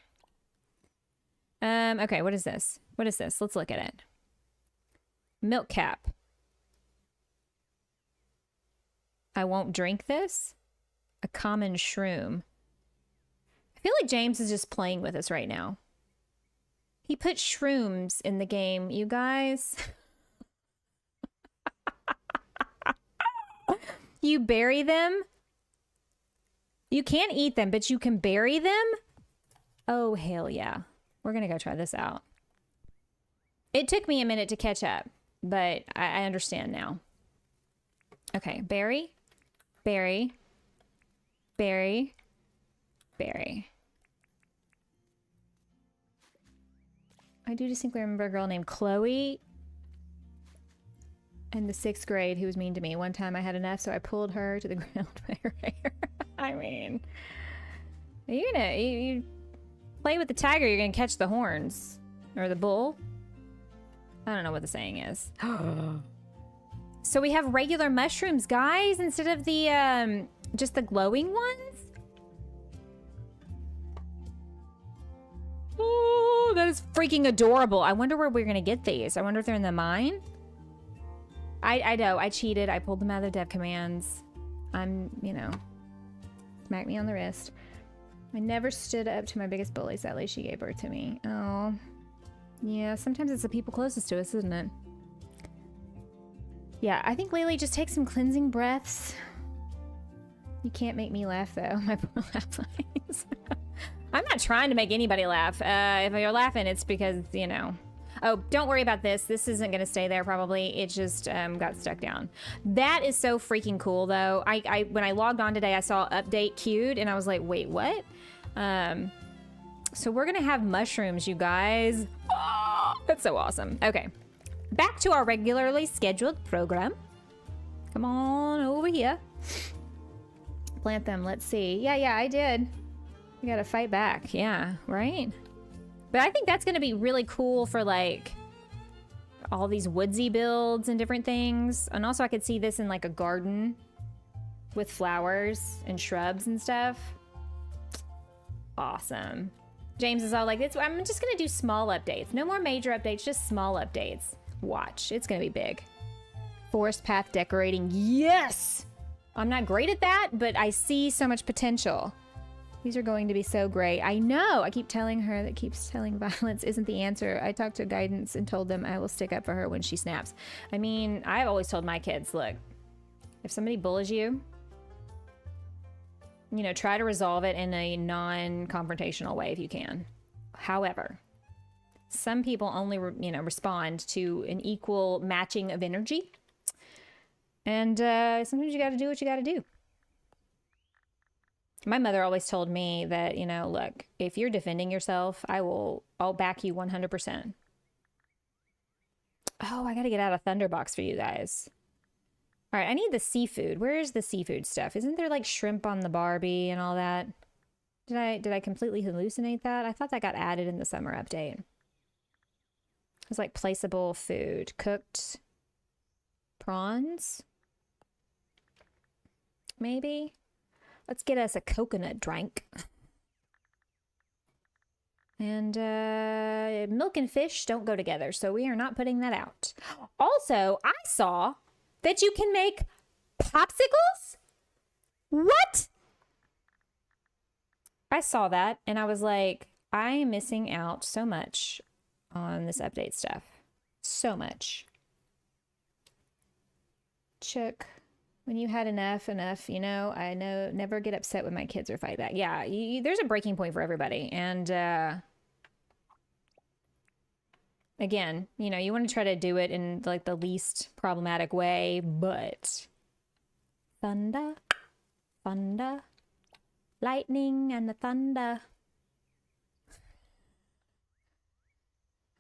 Okay, what is this? What is this? Let's look at it. Milk cap. I won't drink this. A common shroom. I feel like James is just playing with us right now. He put shrooms in the game, you guys. You bury them? You can't eat them, but you can bury them? Oh, hell yeah. We're gonna go try this out. It took me a minute to catch up, but I understand now. Okay, berry, berry, berry, berry. I do distinctly remember a girl named Chloe in the 6th grade who was mean to me. One time I had enough, so I pulled her to the ground by her hair. I mean, you play with the tiger, you're gonna catch the horns. Or the bull. I don't know what the saying is. So we have regular mushrooms, guys, instead of the, just the glowing ones? Oh, that is freaking adorable. I wonder where we're gonna get these. I wonder if they're in the mine? I know, I cheated. I pulled them out of the dev commands. I'm, you know, smack me on the wrist. I never stood up to my biggest bully. Sadly, she gave birth to me. Oh. Yeah, sometimes it's the people closest to us, isn't it? Yeah, I think Laylee, just take some cleansing breaths. You can't make me laugh, though. My poor laugh lines. I'm not trying to make anybody laugh. If you're laughing, it's because, you know. Oh, don't worry about this. This isn't going to stay there, probably. It just got stuck down. That is so freaking cool, though. When I logged on today, I saw update queued, and I was like, wait, what? So we're going to have mushrooms, you guys. Oh, that's so awesome. Okay. Back to our regularly scheduled program. Come on over here. Plant them. Let's see. Yeah, I did. We got to fight back. Yeah, right? But I think that's going to be really cool for, like, all these woodsy builds and different things. And also I could see this in, like, a garden with flowers and shrubs and stuff. Awesome. James is all like, I'm just going to do small updates. No more major updates, just small updates. Watch. It's going to be big. Forest path decorating. Yes! I'm not great at that, but I see so much potential. These are going to be so great. I know. I keep telling her that keeps telling violence isn't the answer. I talked to guidance and told them I will stick up for her when she snaps. I mean, I've always told my kids, look, if somebody bullies you, you know, try to resolve it in a non-confrontational way if you can. However, some people only, respond to an equal matching of energy. And sometimes you got to do what you got to do. My mother always told me that, you know, look, if you're defending yourself, I'll back you 100%. Oh, I got to get out a Thunderbox for you guys. All right, I need the seafood. Where is the seafood stuff? Isn't there like shrimp on the Barbie and all that? Did I completely hallucinate that? I thought that got added in the summer update. It was like placeable food. Cooked prawns? Maybe? Let's get us a coconut drink. And milk and fish don't go together, so we are not putting that out. Also, I saw that you can make popsicles? What? I saw that, and I was like, I am missing out so much on this update stuff. So much. Chuck. When you had enough, you know, I know, never get upset when my kids are fight back. Yeah, there's a breaking point for everybody. And, again, you know, you want to try to do it in, like, the least problematic way, but thunder, lightning and the thunder.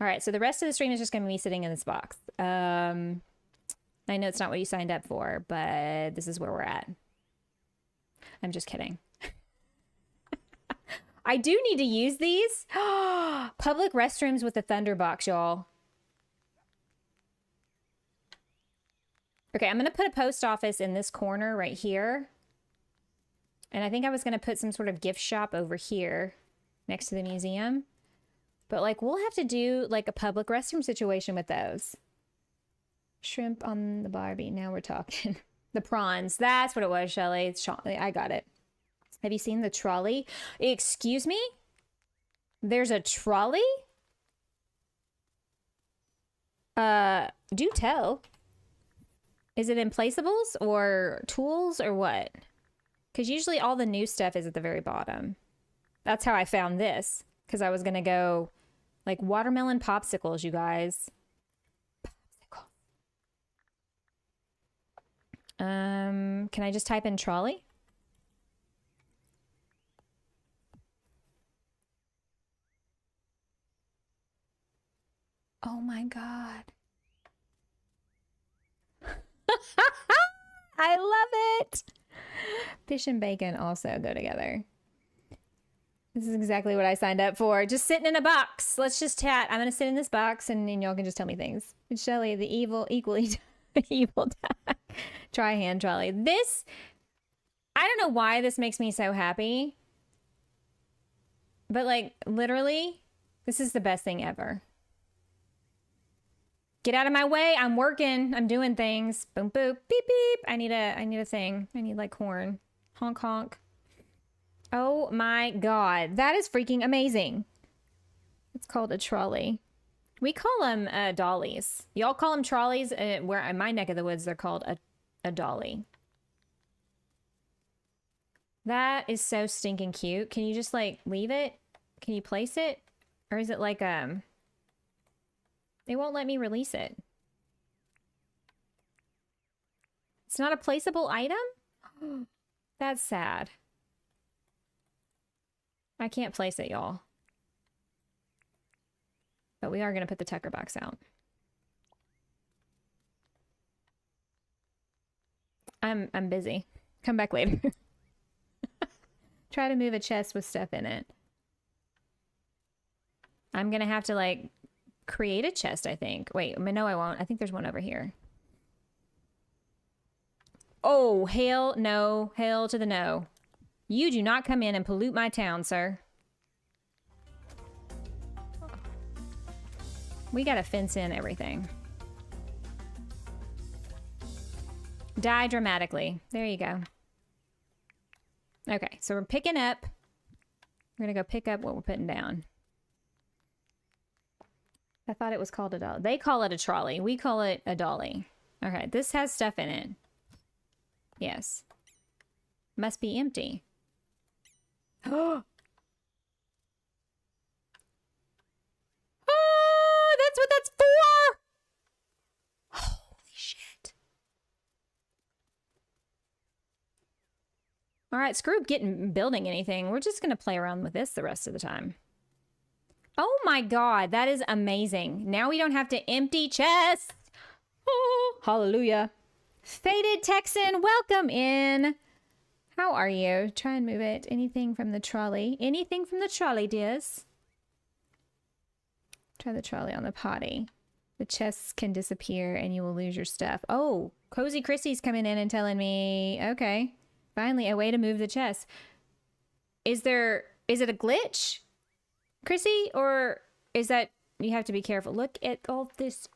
All right, so the rest of the stream is just going to be me sitting in this box. I know it's not what you signed up for, but this is where we're at. I'm just kidding. I do need to use these. Public restrooms with the Thunderbox, y'all. Okay, I'm going to put a post office in this corner right here. And I think I was going to put some sort of gift shop over here next to the museum. But like, we'll have to do like a public restroom situation with those. Shrimp on the Barbie. Now we're talking. The prawns. That's what it was, Shelly. I got it. Have you seen the trolley? Excuse me? There's a trolley? Do tell. Is it in placeables or tools or what? Because usually all the new stuff is at the very bottom. That's how I found this. Because I was going to go like watermelon popsicles, you guys. Popsicle. Can I just type in trolley? Oh my God. I love it. Fish and bacon also go together. This is exactly what I signed up for. Just sitting in a box. Let's just chat. I'm going to sit in this box and then y'all can just tell me things. And Shelly, the evil, equally evil try hand trolley. This, I don't know why this makes me so happy. But like literally, this is the best thing ever. Get out of my way. I'm working. I'm doing things. Boom, boop, beep, beep. I need a thing. I need like horn. Honk, honk. Oh my God. That is freaking amazing. It's called a trolley. We call them dollies. Y'all call them trolleys. Where in my neck of the woods, they're called a dolly. That is so stinking cute. Can you just like leave it? Can you place it? Or is it like, they won't let me release it. It's not a placeable item? That's sad. I can't place it, y'all. But we are going to put the Tucker box out. I'm busy. Come back later. Try to move a chest with stuff in it. I'm going to have to like create a chest, I think. Wait, no, I won't. I think there's one over here. Oh, hail no. Hail to the no. You do not come in and pollute my town, sir. We gotta fence in everything. Die dramatically. There you go. Okay, so we're picking up. We're gonna go pick up what we're putting down. I thought it was called a dolly. They call it a trolley. We call it a dolly. Okay, this has stuff in it. Yes. Must be empty. Oh, that's what that's for! Holy shit. All right, screw building anything. We're just going to play around with this the rest of the time. Oh my God, that is amazing. Now we don't have to empty chests. Oh, hallelujah. Faded Texan, welcome in. How are you? Try and move it. Anything from the trolley? Anything from the trolley, dears? Try the trolley on the potty. The chests can disappear and you will lose your stuff. Oh, Cozy Chrissy's coming in and telling me, okay, finally a way to move the chest. Is it a glitch, Chrissy? Or is that, you have to be careful. Look at all this.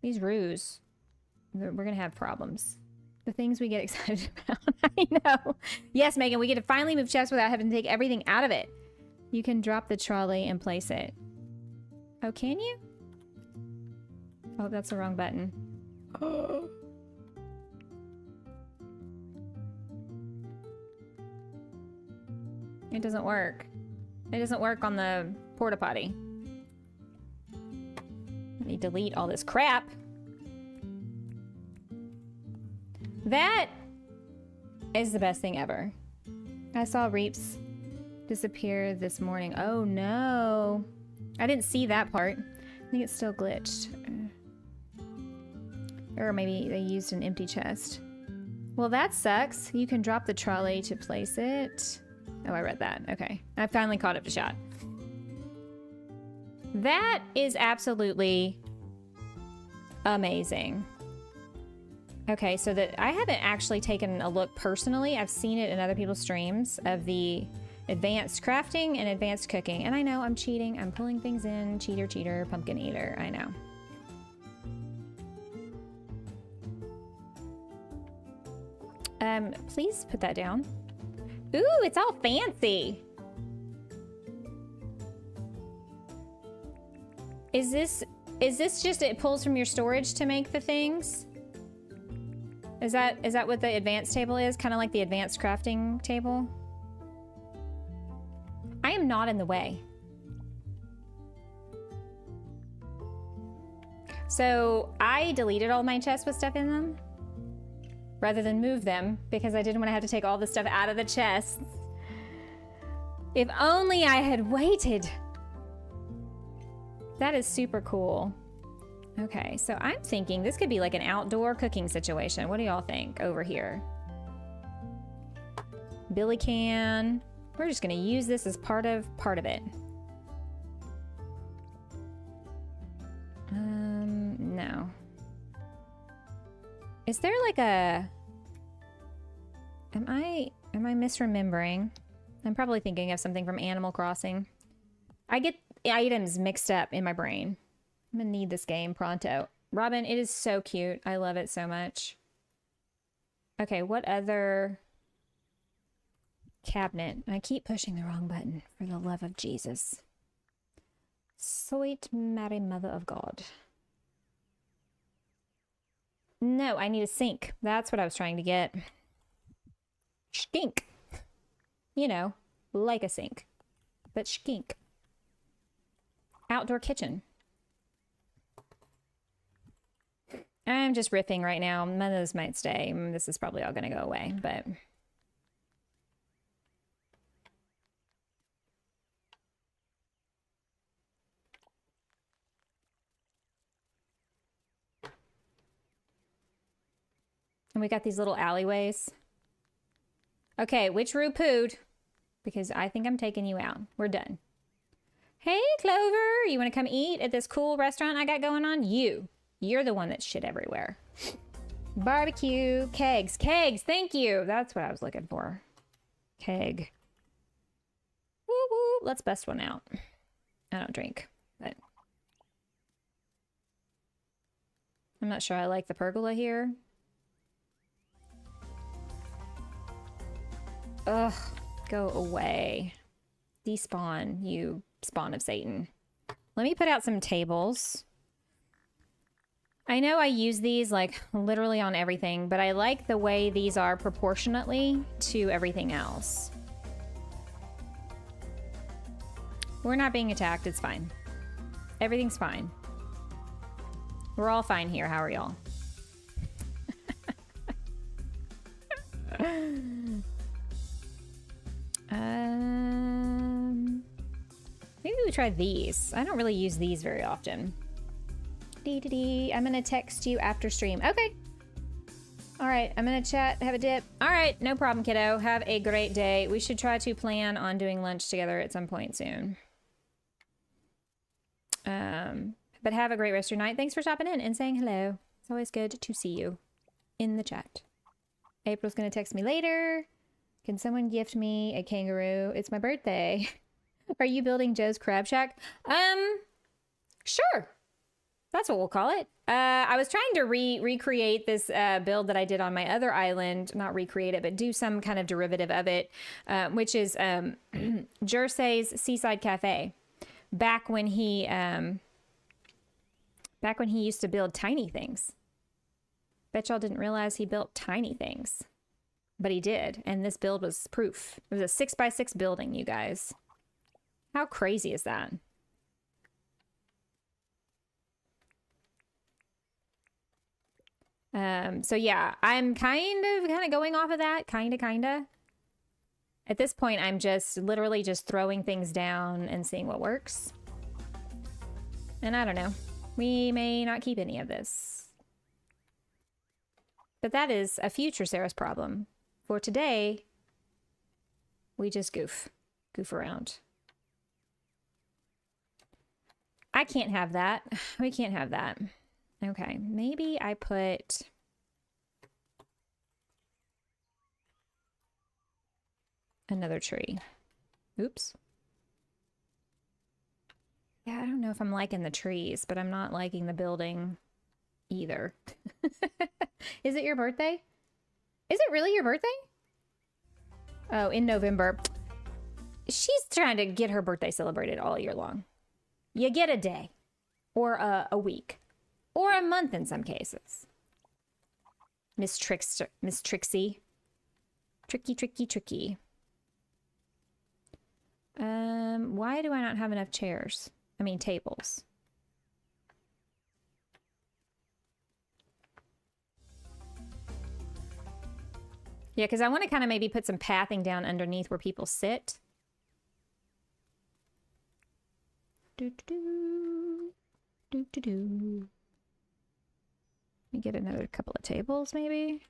These roos. We're going to have problems. The things we get excited about. I know. Yes, Megan, we get to finally move chests without having to take everything out of it. You can drop the trolley and place it. Oh, can you? Oh, that's the wrong button. It doesn't work. It doesn't work on the porta potty. Let me delete all this crap. That is the best thing ever. I saw Reaps disappear this morning. Oh no. I didn't see that part. I think it's still glitched. Or maybe they used an empty chest. Well, that sucks. You can drop the trolley to place it. Oh, I read that. Okay. I finally caught up to shot. That is absolutely amazing. Okay, so that I haven't actually taken a look personally. I've seen it in other people's streams of the advanced crafting and advanced cooking. And I know I'm cheating. I'm pulling things in. Cheater, cheater, pumpkin eater. I know. Please put that down. Ooh, it's all fancy. Is this just it pulls from your storage to make the things? Is that what the advanced table is? Kind of like the advanced crafting table? I am not in the way. So I deleted all my chests with stuff in them rather than move them because I didn't want to have to take all the stuff out of the chests. If only I had waited. That is super cool. Okay, so I'm thinking this could be like an outdoor cooking situation. What do y'all think over here? Billy can. We're just gonna use this as part of it. No. Is there like a... Am I misremembering? I'm probably thinking of something from Animal Crossing. I get items mixed up in my brain. I'm gonna need this game pronto. Robin, it is so cute. I love it so much. Okay, what other cabinet? I keep pushing the wrong button, for the love of Jesus. Sweet Mary Mother of God. No, I need a sink. That's what I was trying to get. Skink. You know, like a sink, but skink. Outdoor kitchen. I'm just riffing right now. None of this might stay. This is probably all going to go away, but... And we got these little alleyways. Okay, which Roo pooed? Because I think I'm taking you out. We're done. Hey, Clover, you want to come eat at this cool restaurant I got going on? You're the one that's shit everywhere. Barbecue, kegs, thank you. That's what I was looking for. Keg. Woo woo, let's bust one out. I don't drink, but I'm not sure I like the pergola here. Ugh, go away. Despawn, you spawn of Satan. Let me put out some tables. I know I use these like literally on everything, but I like the way these are proportionately to everything else. We're not being attacked, it's fine. Everything's fine. We're all fine here, how are y'all? Maybe we try these. I don't really use these very often. I'm gonna text you after stream. Okay. All right, I'm gonna chat, have a dip. All right, no problem, kiddo. Have a great day. We should try to plan on doing lunch together at some point soon. But have a great rest of your night. Thanks for stopping in and saying hello. It's always good to see you in the chat. April's gonna text me later. Can someone gift me a kangaroo? It's my birthday. Are you building Joe's Crab Shack? Sure. That's what we'll call it. I was trying to recreate this build that I did on my other island. Not recreate it, but do some kind of derivative of it, which is Jersey's Seaside Cafe. Back when he used to build tiny things. Bet y'all didn't realize he built tiny things. But he did, and this build was proof. It was a 6x6 building, you guys. How crazy is that? So yeah, I'm kind of going off of that, kinda. At this point, I'm just literally just throwing things down and seeing what works. And I don't know, we may not keep any of this. But that is a future Sarah's problem. For today, we just goof around. I can't have that. We can't have that. Okay, maybe I put another tree. Oops. Yeah, I don't know if I'm liking the trees, but I'm not liking the building either. Is it your birthday? Is it really your birthday? Oh, in November. She's trying to get her birthday celebrated all year long. You get a day, or a week, or a month in some cases. Miss Trixie. Tricky. Why do I not have enough chairs? I mean, tables. Yeah, because I want to kind of maybe put some pathing down underneath where people sit. Do-do-do. Do-do-do. Let me get another couple of tables, maybe.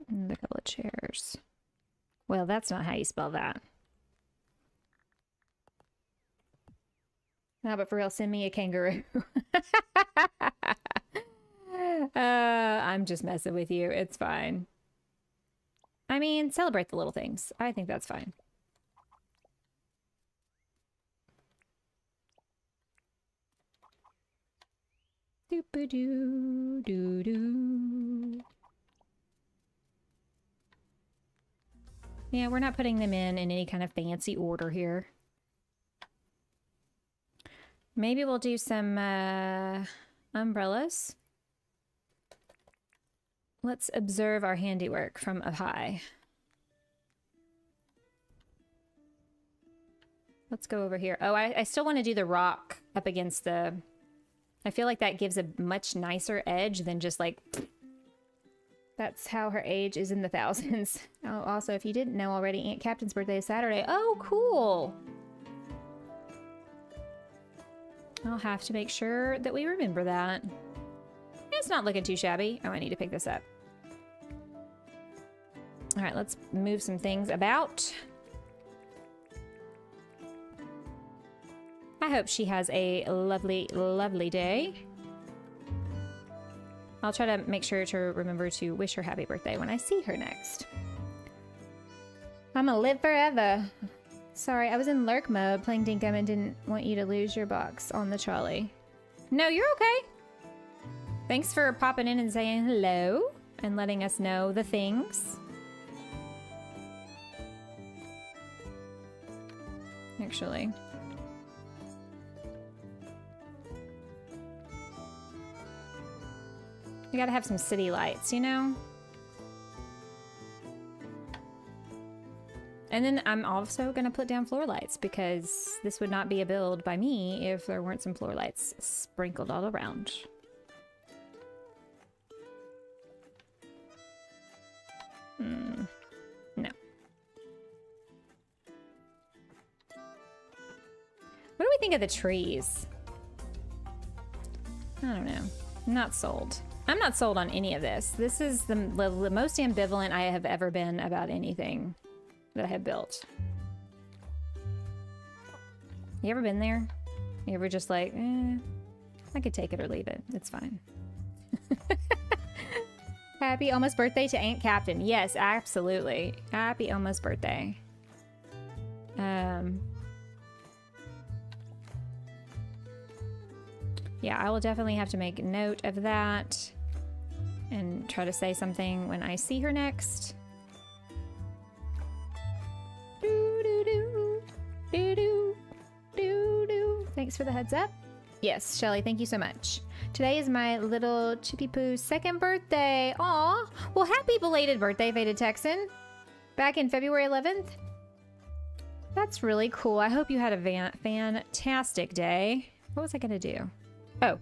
And a couple of chairs. Well, that's not how you spell that. No, but for real, send me a kangaroo. I'm just messing with you. It's fine. I mean, celebrate the little things. I think that's fine. Doop-a-doo-doo-doo. Yeah, we're not putting them in any kind of fancy order here. Maybe we'll do some umbrellas. Let's observe our handiwork from up high. Let's go over here. Oh, I still want to do the rock up against the... I feel like that gives a much nicer edge than just like... That's how her age is in the thousands. Oh, also, if you didn't know already, Aunt Captain's birthday is Saturday. Oh, cool! I'll have to make sure that we remember that. It's not looking too shabby. Oh, I need to pick this up. All right, let's move some things about. I hope she has a lovely, lovely day. I'll try to make sure to remember to wish her happy birthday when I see her next. I'm gonna live forever. Sorry, I was in lurk mode playing Dinkum and didn't want you to lose your box on the trolley. No, you're okay. Thanks for popping in and saying hello and letting us know the things. Actually. You gotta have some city lights, you know? And then I'm also gonna put down floor lights because this would not be a build by me if there weren't some floor lights sprinkled all around. No. What do we think of the trees? I don't know. I'm not sold. I'm not sold on any of this. This is the most ambivalent I have ever been about anything that I have built. You ever been there? You ever just like, I could take it or leave it. It's fine. Happy almost birthday to Aunt Captain. Yes, absolutely. Happy almost birthday. Yeah, I will definitely have to make note of that and try to say something when I see her next. Thanks for the heads up. Yes, Shelly, thank you so much. Today is my little Chippy Poo's second birthday. Aw, well, happy belated birthday, Faded Texan. Back in February 11th. That's really cool. I hope you had a fantastic day. What was I gonna do? Oh,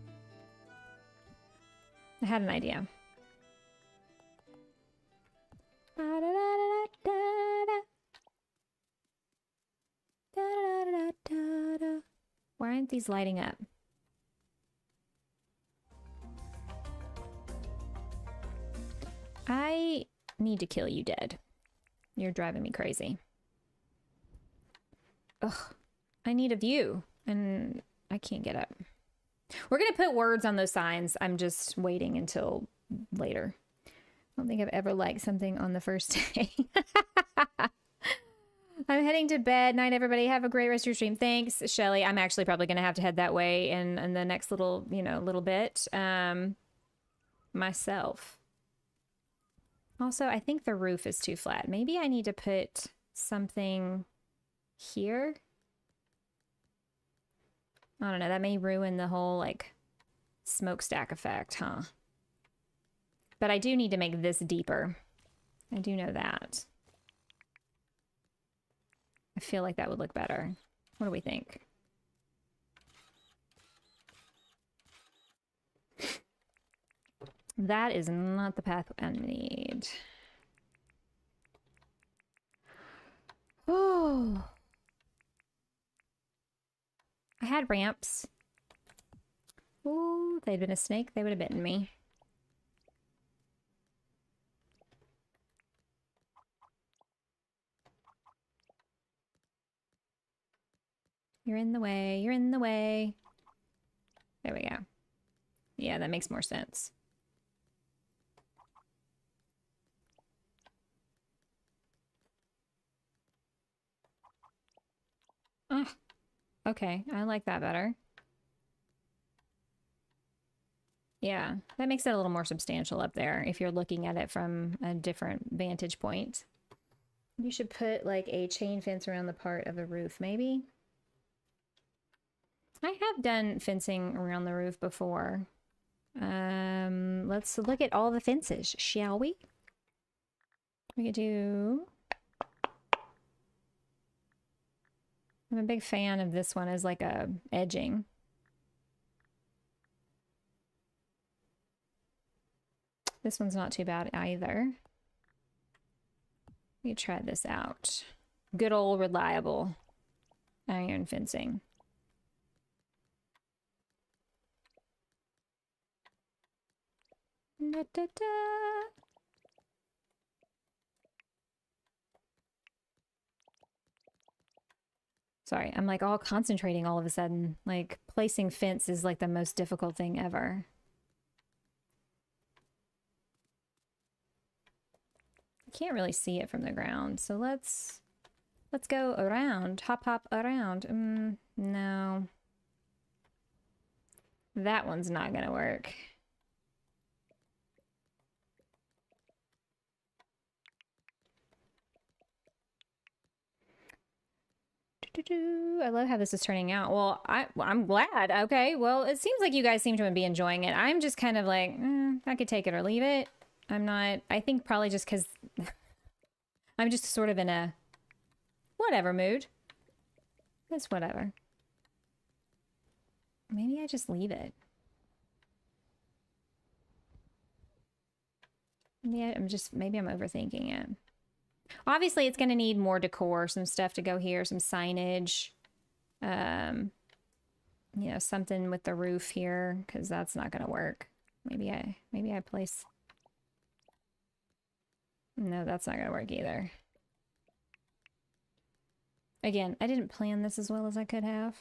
I had an idea. Why aren't these lighting up? I need to kill you dead. You're driving me crazy. Ugh, I need a view and I can't get up. We're gonna put words on those signs. I'm just waiting until later. don't think I've ever liked something on the first day. I'm heading to bed. Night, everybody. Have a great rest of your stream. Thanks, Shelly. I'm actually probably going to have to head that way in the next little bit. Myself. Also, I think the roof is too flat. Maybe I need to put something here. I don't know. That may ruin the whole, like, smokestack effect, huh? But I do need to make this deeper. I do know that. I feel like that would look better. What do we think? That is not the path I need. Oh. I had ramps. Ooh, if they'd been a snake, they would have bitten me. You're in the way. You're in the way. There we go. Yeah, that makes more sense. Ah, okay. I like that better. Yeah, that makes it a little more substantial up there if you're looking at it from a different vantage point. You should put like a chain fence around the part of the roof, maybe? I have done fencing around the roof before. Let's look at all the fences, shall we? We could do... I'm a big fan of this one as like a edging. This one's not too bad either. We try this out. Good old reliable iron fencing. Da, da, da. Sorry, I'm like all concentrating all of a sudden. Like placing fence is like the most difficult thing ever. I can't really see it from the ground, so let's go around. Hop around. No. That one's not gonna work. I love how this is turning out. Well, I'm glad. Okay, well, it seems like you guys seem to be enjoying it. I'm just kind of like, I could take it or leave it. I'm not, I think probably just because I'm just sort of in a whatever mood. It's whatever. Maybe I just leave it. Yeah, maybe I'm overthinking it. Obviously, it's going to need more decor, some stuff to go here, some signage. You know, something with the roof here, because that's not going to work. Maybe I place... No, that's not going to work either. Again, I didn't plan this as well as I could have.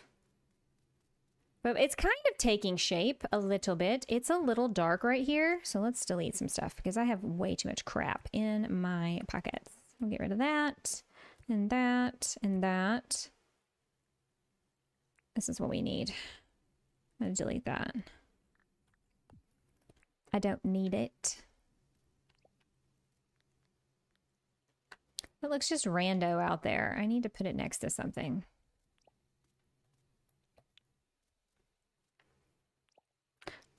But it's kind of taking shape a little bit. It's a little dark right here, so let's delete some stuff because I have way too much crap in my pockets. We'll get rid of that, and that, and that. This is what we need. I'm gonna delete that. I don't need it. It looks just rando out there. I need to put it next to something.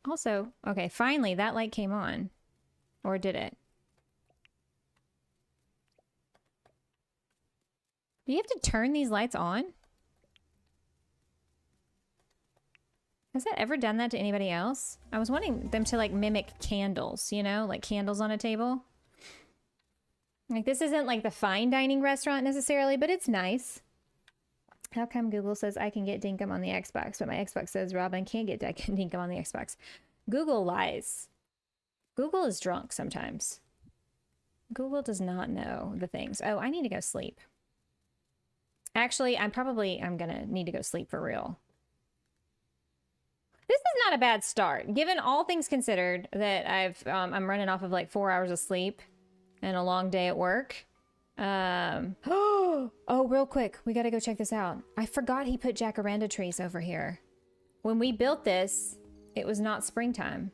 Also, okay, finally that light came on. Or did it? Do you have to turn these lights on? Has that ever done that to anybody else? I was wanting them to like mimic candles, you know, like candles on a table. Like this isn't like the fine dining restaurant necessarily, but it's nice. How come Google says I can get Dinkum on the Xbox, but my Xbox says Robin can't get Dinkum on the Xbox? Google lies. Google is drunk sometimes. Google does not know the things. Oh, I need to go sleep. Actually, I'm gonna need to go sleep for real. This is not a bad start, given all things considered that I'm running off of like 4 hours of sleep and a long day at work. Oh, real quick, we got to go check this out. I forgot he put jacaranda trees over here. When we built this, it was not springtime.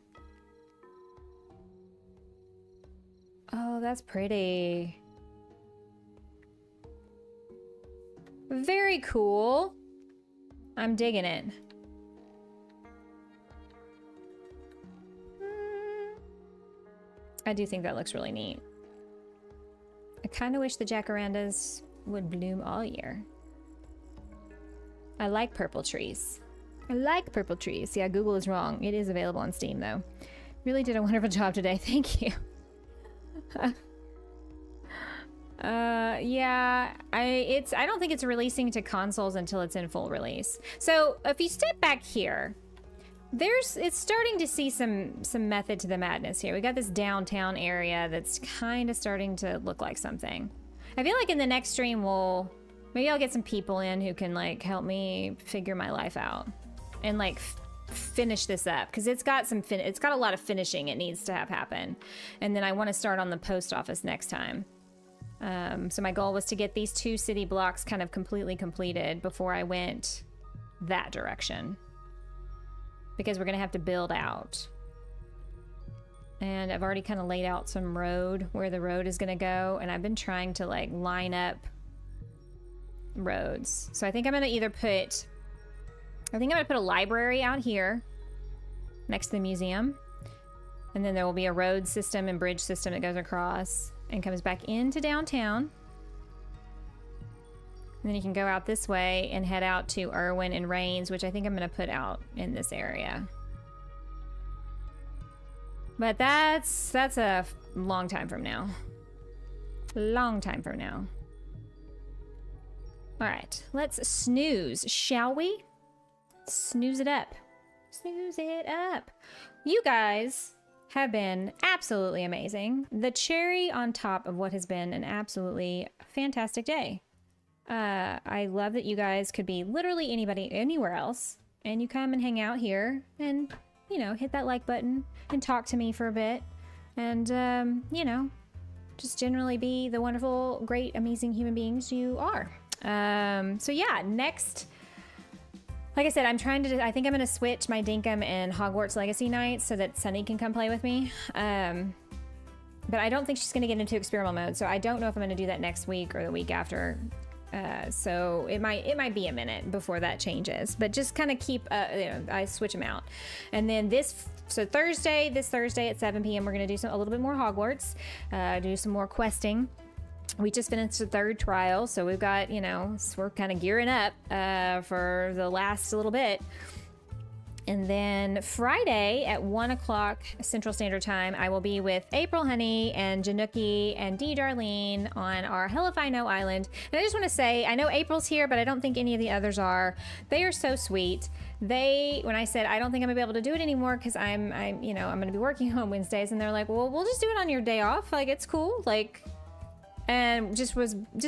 Oh, that's pretty. Very cool. I'm digging it. I do think that looks really neat. I kind of wish the jacarandas would bloom all year. I like purple trees. I like purple trees. Yeah, Google is wrong. It is available on Steam though. Really did a wonderful job today. Thank you. Yeah, I don't think it's releasing to consoles until it's in full release. So if you step back here, it's starting to see some method to the madness here. We got this downtown area that's kind of starting to look like something. I feel like in the next stream maybe I'll get some people in who can like help me figure my life out and like finish this up, because it's got a lot of finishing it needs to have happen. And then I want to start on the post office next time. So my goal was to get these 2 city blocks kind of completely completed before I went that direction, because we're gonna have to build out. And I've already kind of laid out some road where the road is gonna go, and I've been trying to like line up roads. So I think I'm gonna put a library out here next to the museum, and then there will be a road system and bridge system that goes across and comes back into downtown. And then you can go out this way and head out to Irwin and Rains, which I think I'm going to put out in this area. But that's a long time from now. Long time from now. All right, let's snooze, shall we? Snooze it up. Snooze it up. You guys have been absolutely amazing. The cherry on top of what has been an absolutely fantastic day. I love that you guys could be literally anybody, anywhere else, and you come and hang out here and, you know, hit that like button and talk to me for a bit, and, you know, just generally be the wonderful, great, amazing human beings you are. So yeah, next, like I said, I think I'm going to switch my Dinkum and Hogwarts Legacy nights so that Sunny can come play with me. But I don't think she's going to get into experimental mode, so I don't know if I'm going to do that next week or the week after. So it might be a minute before that changes, but just kind of keep, you know, I switch them out. And then this Thursday at 7 p.m., we're going to do a little bit more Hogwarts, do some more questing. We just finished the 3rd trial, so we've got, you know, so we're kind of gearing up for the last little bit. And then Friday at 1 o'clock Central Standard Time, I will be with April Honey and Januki and Dee Darlene on our Hell If I Know Island. And I just want to say, I know April's here, but I don't think any of the others are. They are so sweet. When I said, I don't think I'm gonna be able to do it anymore because I'm gonna be working on Wednesdays, and they're like, well, we'll just do it on your day off. Like, it's cool. Like, and just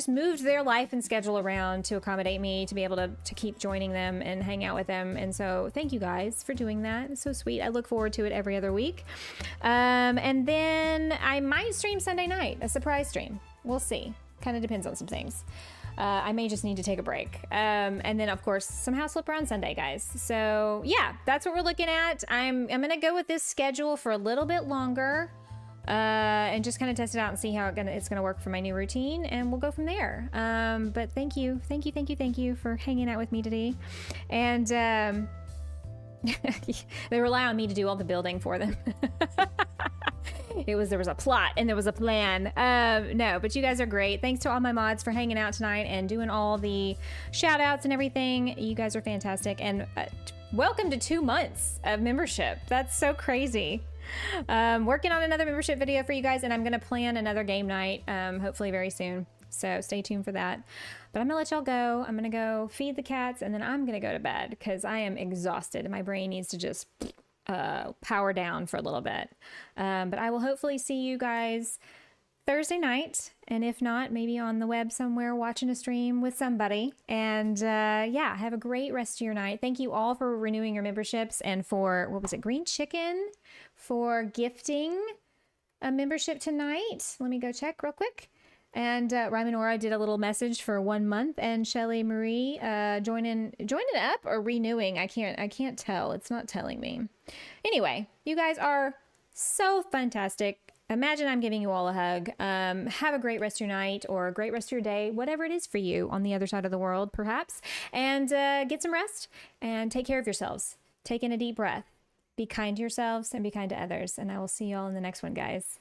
moved their life and schedule around to accommodate me to be able to keep joining them and hang out with them. And so thank you guys for doing that. It's so sweet. I look forward to it every other week. And then I might stream Sunday night, a surprise stream. We'll see. Kind of depends on some things. I may just need to take a break. And then of course some house flipper on Sunday, guys. So yeah, that's what we're looking at. I'm gonna go with this schedule for a little bit longer. And just kind of test it out and see how it's gonna work for my new routine, and we'll go from there. But thank you for hanging out with me today. And they rely on me to do all the building for them. There was a plot and there was a plan. No, but you guys are great. Thanks to all my mods for hanging out tonight and doing all the shout outs and everything. You guys are fantastic, and welcome to 2 months of membership. That's so crazy. Working on another membership video for you guys, and I'm gonna plan another game night hopefully very soon, so stay tuned for that. But I'm gonna let y'all go. I'm gonna go feed the cats, and then I'm gonna go to bed because I am exhausted. My brain needs to just power down for a little bit. But I will hopefully see you guys Thursday night. And if not, maybe on the web somewhere watching a stream with somebody. And yeah, have a great rest of your night. Thank you all for renewing your memberships and for, what was it, Green Chicken for gifting a membership tonight. Let me go check real quick. And Rymanora did a little message for 1 month, and Shelly Marie joining up or renewing. I can't tell. It's not telling me. Anyway, you guys are so fantastic. Imagine I'm giving you all a hug. Have a great rest of your night or a great rest of your day, whatever it is for you on the other side of the world, perhaps. And get some rest and take care of yourselves. Take in a deep breath. Be kind to yourselves and be kind to others. And I will see you all in the next one, guys.